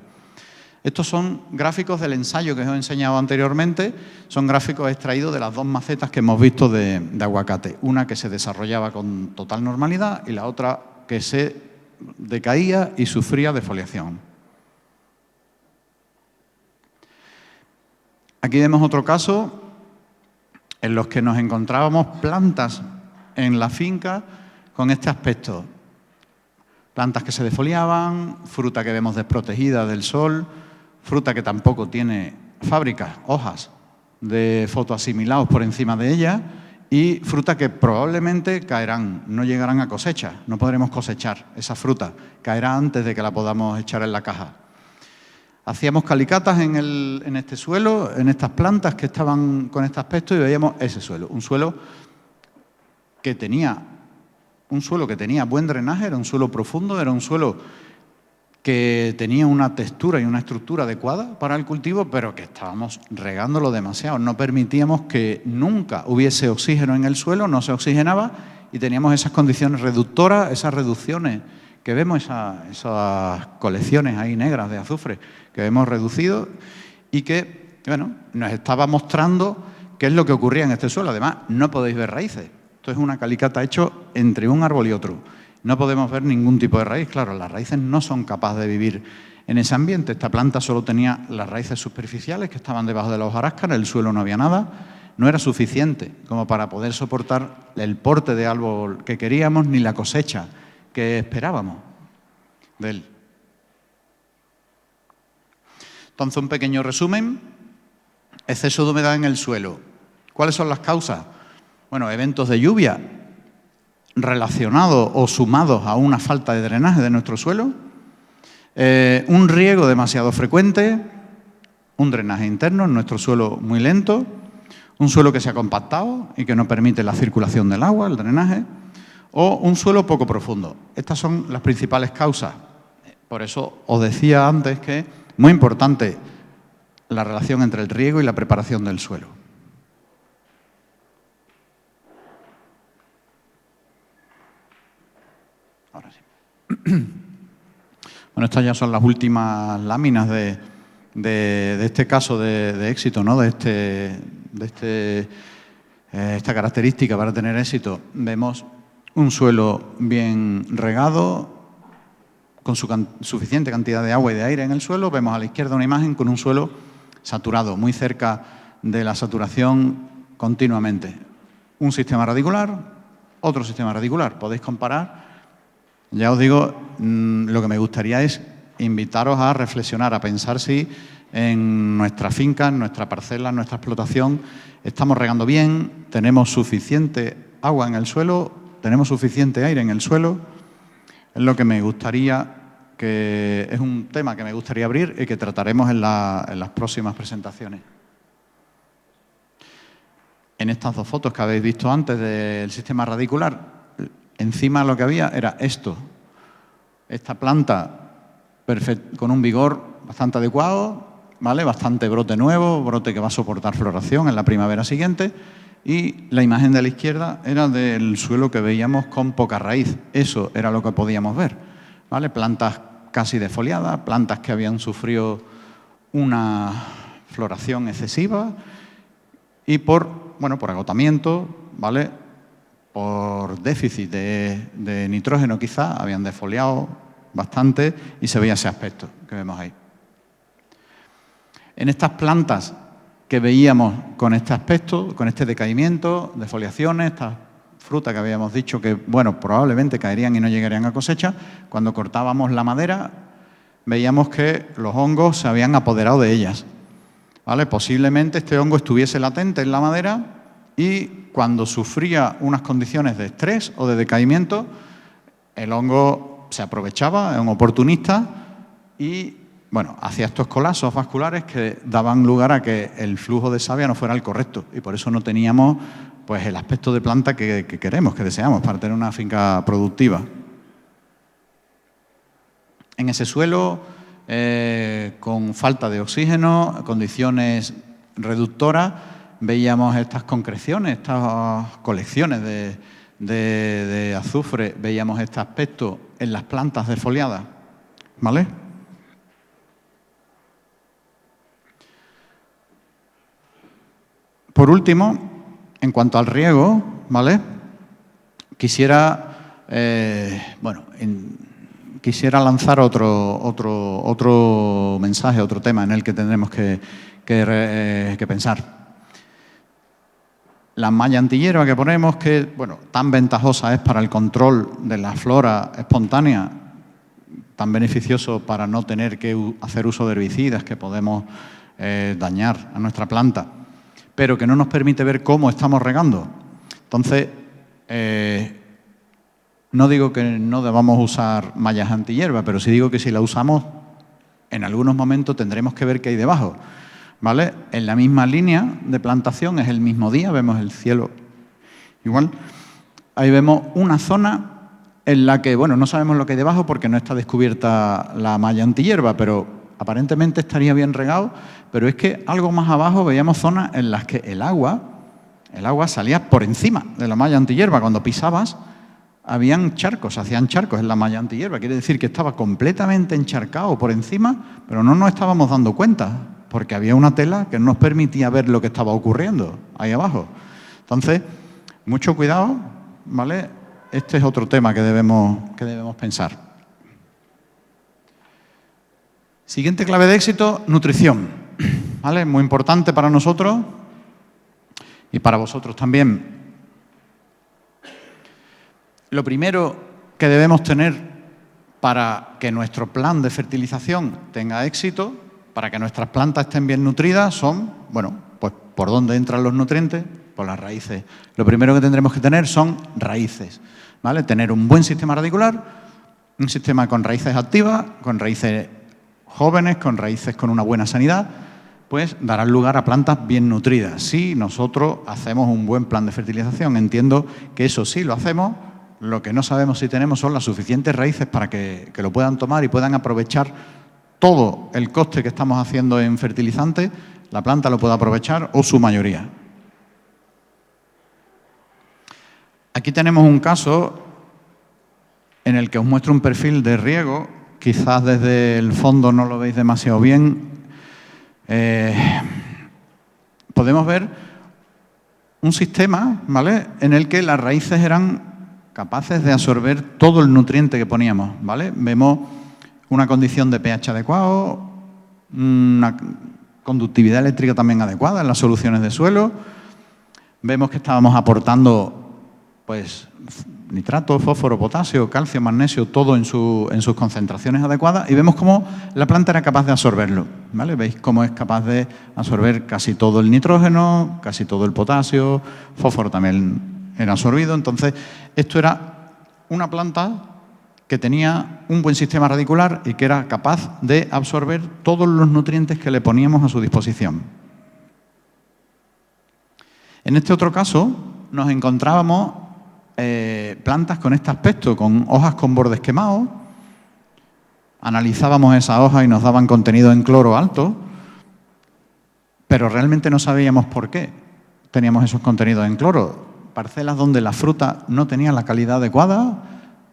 Estos son gráficos del ensayo que os he enseñado anteriormente, son gráficos extraídos de las dos macetas que hemos visto de aguacate, una que se desarrollaba con total normalidad y la otra que se decaía y sufría defoliación. Aquí vemos otro caso en los que nos encontrábamos plantas en la finca con este aspecto. Plantas que se defoliaban, fruta que vemos desprotegida del sol, fruta que tampoco tiene fábricas, hojas de fotoasimilados por encima de ella y fruta que probablemente caerán, no llegarán a cosecha, no podremos cosechar esa fruta, caerá antes de que la podamos echar en la caja. Hacíamos calicatas en este suelo, en estas plantas que estaban con este aspecto y veíamos ese suelo, un suelo que tenía buen drenaje, era un suelo profundo, era un suelo que tenía una textura y una estructura adecuada para el cultivo, pero que estábamos regándolo demasiado. No permitíamos que nunca hubiese oxígeno en el suelo, no se oxigenaba y teníamos esas condiciones reductoras, esas reducciones que vemos, esas colecciones ahí negras de azufre que hemos reducido y que, bueno, nos estaba mostrando qué es lo que ocurría en este suelo. Además, no podéis ver raíces. Esto es una calicata hecho entre un árbol y otro. No podemos ver ningún tipo de raíz. Claro, las raíces no son capaces de vivir en ese ambiente. Esta planta solo tenía las raíces superficiales que estaban debajo de la hojarasca, en el suelo no había nada. No era suficiente como para poder soportar el porte de árbol que queríamos ni la cosecha que esperábamos de él. Entonces, un pequeño resumen. Exceso de humedad en el suelo. ¿Cuáles son las causas? Bueno, eventos de lluvia relacionados o sumados a una falta de drenaje de nuestro suelo, un riego demasiado frecuente, un drenaje interno en nuestro suelo muy lento, un suelo que se ha compactado y que no permite la circulación del agua, el drenaje, o un suelo poco profundo. Estas son las principales causas. Por eso os decía antes que es muy importante la relación entre el riego y la preparación del suelo. Ahora sí. Bueno, estas ya son las últimas láminas de este caso de éxito, ¿no? Esta característica para tener éxito. Vemos un suelo bien regado, con suficiente cantidad de agua y de aire en el suelo. Vemos a la izquierda una imagen con un suelo saturado, muy cerca de la saturación continuamente. Un sistema radicular, otro sistema radicular. Podéis comparar. Ya os digo, lo que me gustaría es invitaros a reflexionar, a pensar si en nuestra finca, en nuestra parcela, en nuestra explotación, estamos regando bien, tenemos suficiente agua en el suelo, tenemos suficiente aire en el suelo. Es lo que me gustaría, que es un tema que me gustaría abrir y que trataremos en las próximas presentaciones. En estas dos fotos que habéis visto antes del sistema radicular, encima lo que había era esto, esta planta con un vigor bastante adecuado, ¿vale? Bastante brote nuevo, brote que va a soportar floración en la primavera siguiente. Y la imagen de la izquierda era del suelo que veíamos con poca raíz. Eso era lo que podíamos ver, ¿vale? Plantas casi defoliadas, plantas que habían sufrido una floración excesiva y por agotamiento, ¿vale? Por déficit de nitrógeno quizá, habían defoliado bastante y se veía ese aspecto que vemos ahí. En estas plantas que veíamos con este aspecto, con este decaimiento, defoliaciones, estas frutas que habíamos dicho que, bueno, probablemente caerían y no llegarían a cosecha, cuando cortábamos la madera veíamos que los hongos se habían apoderado de ellas, ¿vale? Posiblemente este hongo estuviese latente en la madera y cuando sufría unas condiciones de estrés o de decaimiento, el hongo se aprovechaba, es un oportunista y, bueno, hacía estos colapsos vasculares que daban lugar a que el flujo de savia no fuera el correcto y por eso no teníamos, pues, el aspecto de planta que queremos, que deseamos para tener una finca productiva. En ese suelo, con falta de oxígeno, condiciones reductoras, veíamos estas concreciones, estas colecciones de azufre, veíamos este aspecto en las plantas defoliadas, ¿vale? Por último, en cuanto al riego, ¿vale? Quisiera lanzar otro mensaje, otro tema en el que tendremos que pensar. La malla antihierba que ponemos, que, bueno, tan ventajosa es para el control de la flora espontánea, tan beneficioso para no tener que hacer uso de herbicidas que podemos dañar a nuestra planta, pero que no nos permite ver cómo estamos regando. Entonces, no digo que no debamos usar mallas antihierba, pero sí digo que si la usamos, en algunos momentos tendremos que ver qué hay debajo, ¿vale? En la misma línea de plantación, es el mismo día, vemos el cielo igual. Ahí vemos una zona en la que, bueno, no sabemos lo que hay debajo porque no está descubierta la malla antihierba, pero aparentemente estaría bien regado, pero es que algo más abajo veíamos zonas en las que el agua salía por encima de la malla antihierba. Cuando pisabas, hacían charcos en la malla antihierba. Quiere decir que estaba completamente encharcado por encima, pero no nos estábamos dando cuenta, porque había una tela que no nos permitía ver lo que estaba ocurriendo ahí abajo. Entonces, mucho cuidado, ¿vale? Este es otro tema que debemos pensar. Siguiente clave de éxito, nutrición, ¿vale? Muy importante para nosotros y para vosotros también. Lo primero que debemos tener para que nuestro plan de fertilización tenga éxito, para que nuestras plantas estén bien nutridas, son, bueno, pues ¿por dónde entran los nutrientes? Por las raíces. Lo primero que tendremos que tener son raíces, ¿vale? Tener un buen sistema radicular, un sistema con raíces activas, con raíces jóvenes, con raíces con una buena sanidad, pues darán lugar a plantas bien nutridas. Si nosotros hacemos un buen plan de fertilización, entiendo que eso sí lo hacemos, lo que no sabemos si tenemos son las suficientes raíces para que lo puedan tomar y puedan aprovechar todo el coste que estamos haciendo en fertilizantes, la planta lo puede aprovechar o su mayoría. Aquí tenemos un caso en el que os muestro un perfil de riego. Quizás desde el fondo no lo veis demasiado bien. Podemos ver un sistema, ¿vale?, en el que las raíces eran capaces de absorber todo el nutriente que poníamos, ¿vale? Vemos una condición de pH adecuado, una conductividad eléctrica también adecuada en las soluciones de suelo. Vemos que estábamos aportando, pues, nitrato, fósforo, potasio, calcio, magnesio, todo en sus concentraciones adecuadas, y vemos cómo la planta era capaz de absorberlo, ¿vale? Veis cómo es capaz de absorber casi todo el nitrógeno, casi todo el potasio, fósforo también era absorbido. Entonces, esto era una planta que tenía un buen sistema radicular y que era capaz de absorber todos los nutrientes que le poníamos a su disposición. En este otro caso, nos encontrábamos plantas con este aspecto, con hojas con bordes quemados, analizábamos esas hojas y nos daban contenido en cloro alto, pero realmente no sabíamos por qué teníamos esos contenidos en cloro. Parcelas donde la fruta no tenía la calidad adecuada,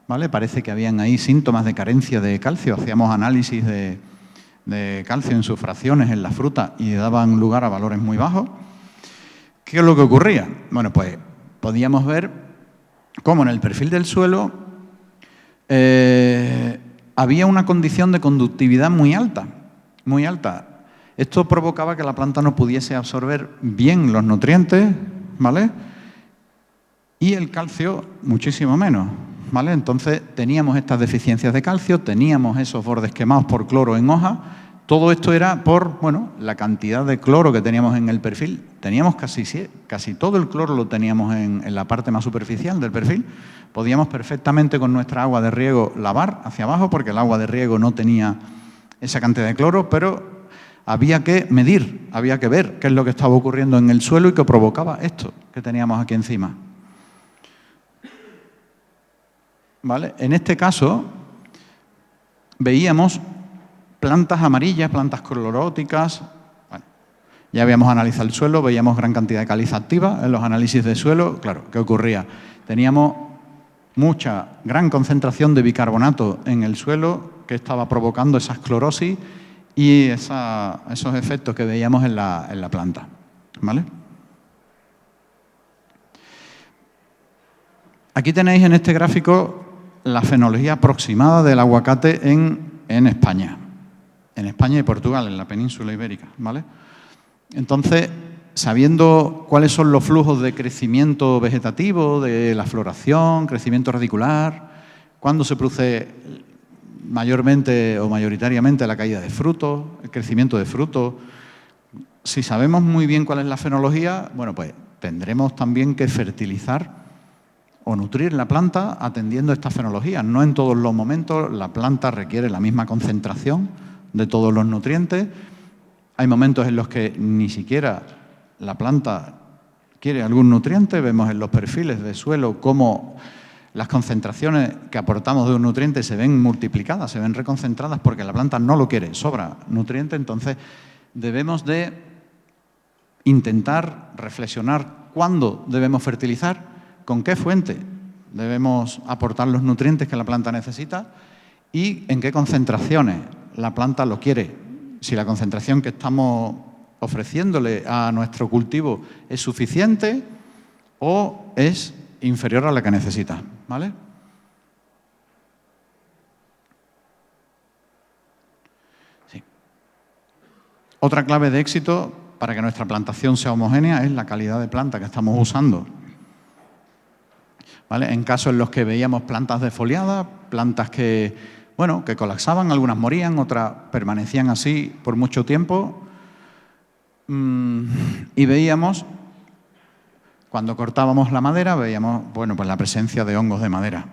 ¿vale? Parece que habían ahí síntomas de carencia de calcio. Hacíamos análisis de calcio en sus fracciones en la fruta y daban lugar a valores muy bajos. ¿Qué es lo que ocurría? Bueno, pues podíamos ver cómo en el perfil del suelo había una condición de conductividad muy alta, muy alta. Esto provocaba que la planta no pudiese absorber bien los nutrientes, ¿vale? Y el calcio muchísimo menos, ¿vale? Entonces teníamos estas deficiencias de calcio, teníamos esos bordes quemados por cloro en hoja. Todo esto era por, bueno, la cantidad de cloro que teníamos en el perfil. Teníamos casi todo el cloro lo teníamos en la parte más superficial del perfil. Podíamos perfectamente con nuestra agua de riego lavar hacia abajo porque el agua de riego no tenía esa cantidad de cloro, pero había que medir, había que ver qué es lo que estaba ocurriendo en el suelo y que provocaba esto que teníamos aquí encima. ¿Vale? En este caso veíamos plantas amarillas, plantas cloróticas. Bueno, ya habíamos analizado el suelo, veíamos gran cantidad de caliza activa en los análisis de suelo. Claro, ¿qué ocurría? Teníamos gran concentración de bicarbonato en el suelo que estaba provocando esas clorosis y esos efectos que veíamos en la planta. ¿Vale? Aquí tenéis en este gráfico la fenología aproximada del aguacate en España. En España y Portugal, en la península ibérica, ¿vale? Entonces, sabiendo cuáles son los flujos de crecimiento vegetativo, de la floración, crecimiento radicular, cuándo se produce mayormente o mayoritariamente la caída de frutos, el crecimiento de frutos, si sabemos muy bien cuál es la fenología, bueno, pues tendremos también que fertilizar o nutrir la planta atendiendo a esta fenología. No en todos los momentos la planta requiere la misma concentración de todos los nutrientes. Hay momentos en los que ni siquiera la planta quiere algún nutriente. Vemos en los perfiles de suelo cómo las concentraciones que aportamos de un nutriente se ven multiplicadas, se ven reconcentradas porque la planta no lo quiere, sobra nutriente. Entonces debemos de intentar reflexionar cuándo debemos fertilizar, con qué fuente debemos aportar los nutrientes que la planta necesita y en qué concentraciones la planta lo quiere. Si la concentración que estamos ofreciéndole a nuestro cultivo es suficiente o es inferior a la que necesita, ¿vale? Sí. Otra clave de éxito para que nuestra plantación sea homogénea es la calidad de planta que estamos usando. ¿Vale? En casos en los que veíamos plantas defoliadas, plantas que, bueno, que colapsaban, algunas morían, otras permanecían así por mucho tiempo. Y veíamos, cuando cortábamos la madera, veíamos, bueno, pues la presencia de hongos de madera.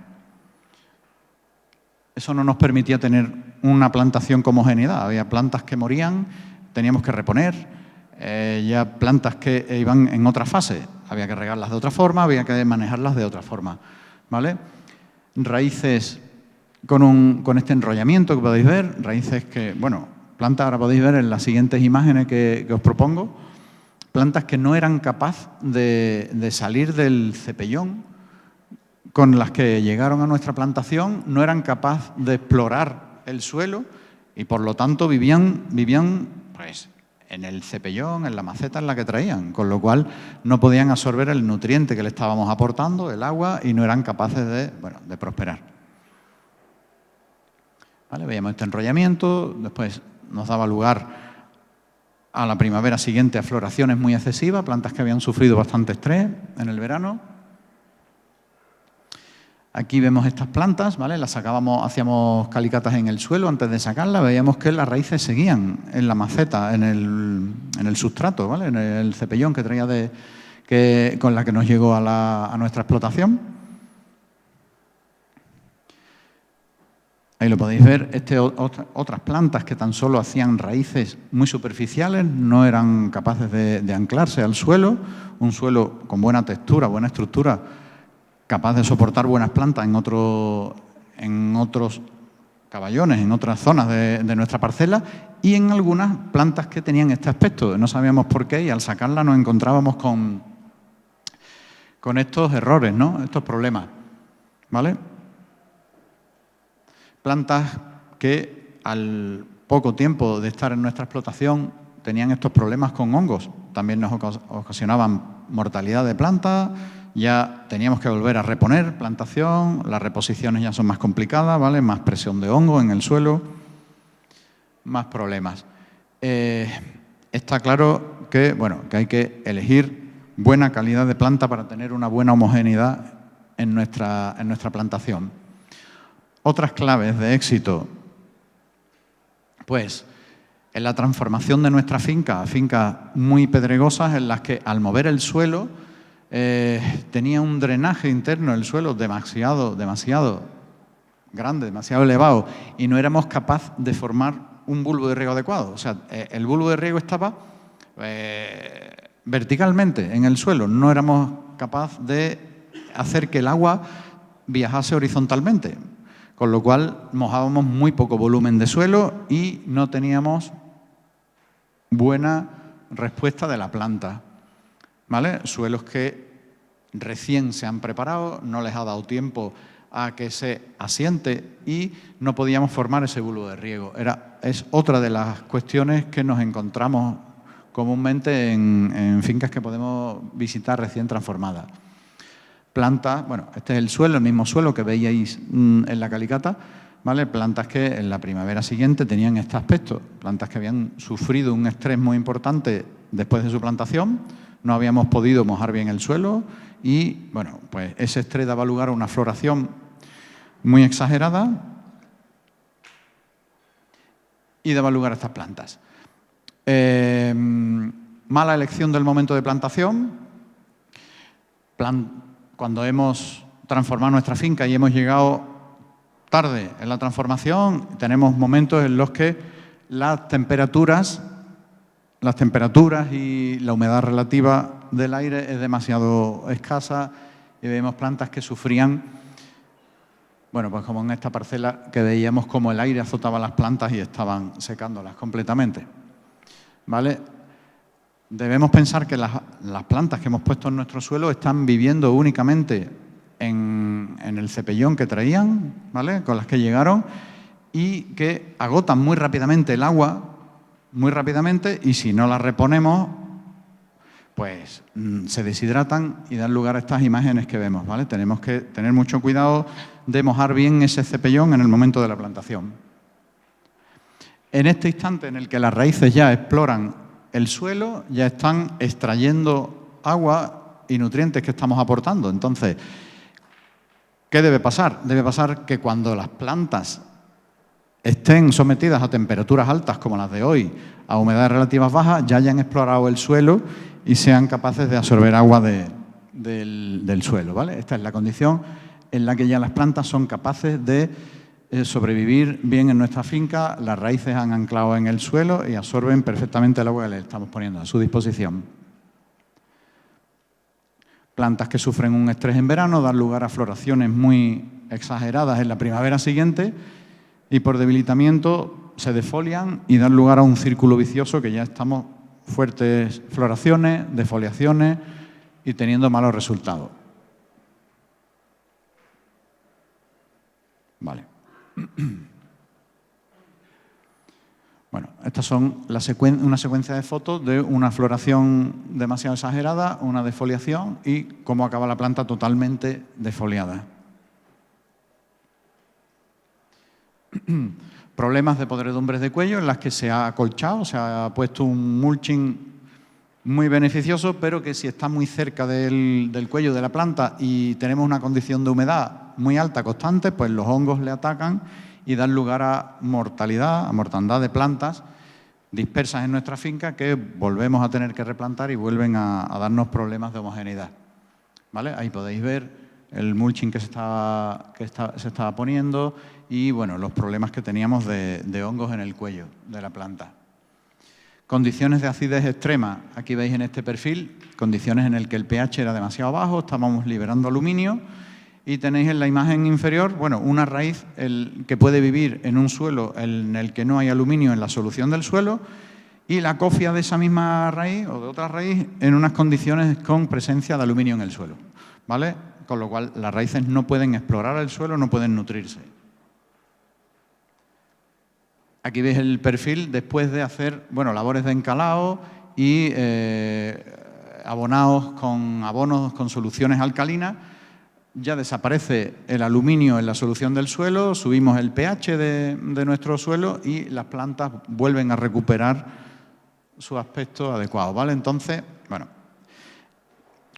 Eso no nos permitía tener una plantación con homogeneidad. Había plantas que morían, teníamos que reponer, ya plantas que iban en otra fase. Había que regarlas de otra forma, había que manejarlas de otra forma, ¿vale? Raíces con este enrollamiento que podéis ver, raíces que, bueno, plantas ahora podéis ver en las siguientes imágenes que os propongo, plantas que no eran capaces de salir del cepellón con las que llegaron a nuestra plantación, no eran capaces de explorar el suelo y por lo tanto vivían pues, en el cepellón, en la maceta en la que traían, con lo cual no podían absorber el nutriente que le estábamos aportando, el agua, y no eran capaces de prosperar. ¿Vale? Veíamos este enrollamiento, después nos daba lugar a la primavera siguiente a floraciones muy excesivas, plantas que habían sufrido bastante estrés en el verano. Aquí vemos estas plantas, ¿vale? Las sacábamos, hacíamos calicatas en el suelo antes de sacarlas, veíamos que las raíces seguían en la maceta, en el sustrato, ¿vale? En el cepellón que traía con la que nos llegó a nuestra explotación. Ahí lo podéis ver, otras plantas que tan solo hacían raíces muy superficiales, no eran capaces de anclarse al suelo, un suelo con buena textura, buena estructura, capaz de soportar buenas plantas en otros caballones en otras zonas de nuestra parcela y en algunas plantas que tenían este aspecto. No sabíamos por qué y al sacarla nos encontrábamos con estos errores, ¿no? Estos problemas, ¿vale? Plantas que al poco tiempo de estar en nuestra explotación tenían estos problemas con hongos. También nos ocasionaban mortalidad de plantas, ya teníamos que volver a reponer plantación, las reposiciones ya son más complicadas, ¿vale? Más presión de hongo en el suelo, más problemas. Está claro que, bueno, que hay que elegir buena calidad de planta para tener una buena homogeneidad en nuestra plantación. Otras claves de éxito, pues en la transformación de nuestra finca a fincas muy pedregosas en las que al mover el suelo tenía un drenaje interno del suelo demasiado grande, demasiado elevado y no éramos capaces de formar un bulbo de riego adecuado. O sea, el bulbo de riego estaba verticalmente en el suelo, no éramos capaces de hacer que el agua viajase horizontalmente, con lo cual mojábamos muy poco volumen de suelo y no teníamos buena respuesta de la planta, ¿vale? Suelos que recién se han preparado, no les ha dado tiempo a que se asiente y no podíamos formar ese bulbo de riego. Es otra de las cuestiones que nos encontramos comúnmente en fincas que podemos visitar recién transformadas. Plantas, bueno, este es el suelo, el mismo suelo que veíais en la calicata, ¿vale? Plantas que en la primavera siguiente tenían este aspecto, plantas que habían sufrido un estrés muy importante después de su plantación, no habíamos podido mojar bien el suelo y, bueno, pues ese estrés daba lugar a una floración muy exagerada y daba lugar a estas plantas. Mala elección del momento de plantación. Cuando hemos transformado nuestra finca y hemos llegado tarde en la transformación, tenemos momentos en los que las temperaturas y la humedad relativa del aire es demasiado escasa y vemos plantas que sufrían, bueno, pues como en esta parcela que veíamos como el aire azotaba las plantas y estaban secándolas completamente, ¿vale? Debemos pensar que las plantas que hemos puesto en nuestro suelo están viviendo únicamente en el cepellón que traían, ¿vale? Con las que llegaron y que agotan muy rápidamente el agua, muy rápidamente, y si no las reponemos, pues se deshidratan y dan lugar a estas imágenes que vemos, ¿vale? Tenemos que tener mucho cuidado de mojar bien ese cepellón en el momento de la plantación. En este instante en el que las raíces ya exploran el suelo, ya están extrayendo agua y nutrientes que estamos aportando. Entonces, ¿qué debe pasar? Debe pasar que cuando las plantas estén sometidas a temperaturas altas como las de hoy, a humedades relativas bajas, ya hayan explorado el suelo y sean capaces de absorber agua del suelo, ¿vale? Esta es la condición en la que ya las plantas son capaces de sobrevivir bien en nuestra finca, las raíces han anclado en el suelo y absorben perfectamente el agua que le estamos poniendo a su disposición. Plantas que sufren un estrés en verano dan lugar a floraciones muy exageradas en la primavera siguiente y por debilitamiento se defolian y dan lugar a un círculo vicioso que ya estamos fuertes floraciones, defoliaciones y teniendo malos resultados. Vale. Bueno, estas son una secuencia de fotos de una floración demasiado exagerada, una defoliación y cómo acaba la planta totalmente defoliada. Problemas de podredumbres de cuello en las que se ha acolchado, se ha puesto un mulching muy beneficioso, pero que si está muy cerca del cuello de la planta y tenemos una condición de humedad muy alta, constante, pues los hongos le atacan y dan lugar a mortalidad, a mortandad de plantas dispersas en nuestra finca que volvemos a tener que replantar y vuelven a darnos problemas de homogeneidad, ¿vale? Ahí podéis ver el mulching que se estaba poniendo y bueno, los problemas que teníamos de hongos en el cuello de la planta. Condiciones de acidez extrema, aquí veis en este perfil, condiciones en las que el pH era demasiado bajo, estábamos liberando aluminio Y tenéis en la imagen inferior, bueno, una raíz que puede vivir en un suelo en el que no hay aluminio en la solución del suelo, y la cofia de esa misma raíz o de otra raíz en unas condiciones con presencia de aluminio en el suelo, ¿vale? Con lo cual las raíces no pueden explorar el suelo, no pueden nutrirse. Aquí veis el perfil después de hacer, bueno, labores de encalado y abonados con abonos con soluciones alcalinas. Ya desaparece el aluminio en la solución del suelo, subimos el pH de nuestro suelo y las plantas vuelven a recuperar su aspecto adecuado, ¿vale? Entonces, bueno,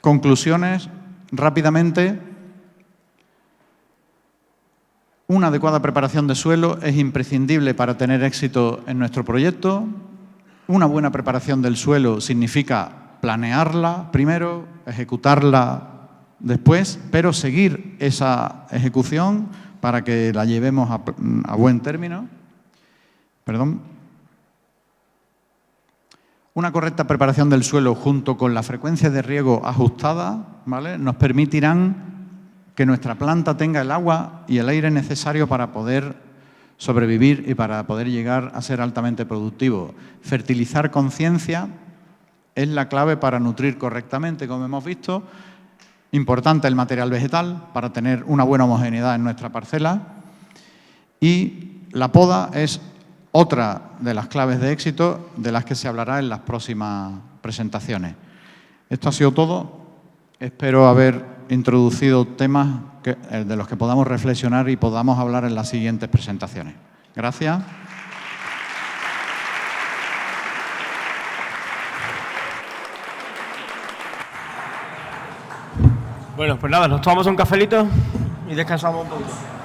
conclusiones rápidamente. Una adecuada preparación de suelo es imprescindible para tener éxito en nuestro proyecto. Una buena preparación del suelo significa planearla primero, ejecutarla después, pero seguir esa ejecución para que la llevemos a buen término. Perdón. Una correcta preparación del suelo junto con la frecuencia de riego ajustada, ¿vale?, nos permitirán que nuestra planta tenga el agua y el aire necesario para poder sobrevivir y para poder llegar a ser altamente productivo. Fertilizar con ciencia es la clave para nutrir correctamente, como hemos visto. Importante el material vegetal para tener una buena homogeneidad en nuestra parcela. Y la poda es otra de las claves de éxito de las que se hablará en las próximas presentaciones. Esto ha sido todo. Espero haber introducido temas de los que podamos reflexionar y podamos hablar en las siguientes presentaciones. Gracias. Bueno, pues nada, nos tomamos un cafelito y descansamos un poquito.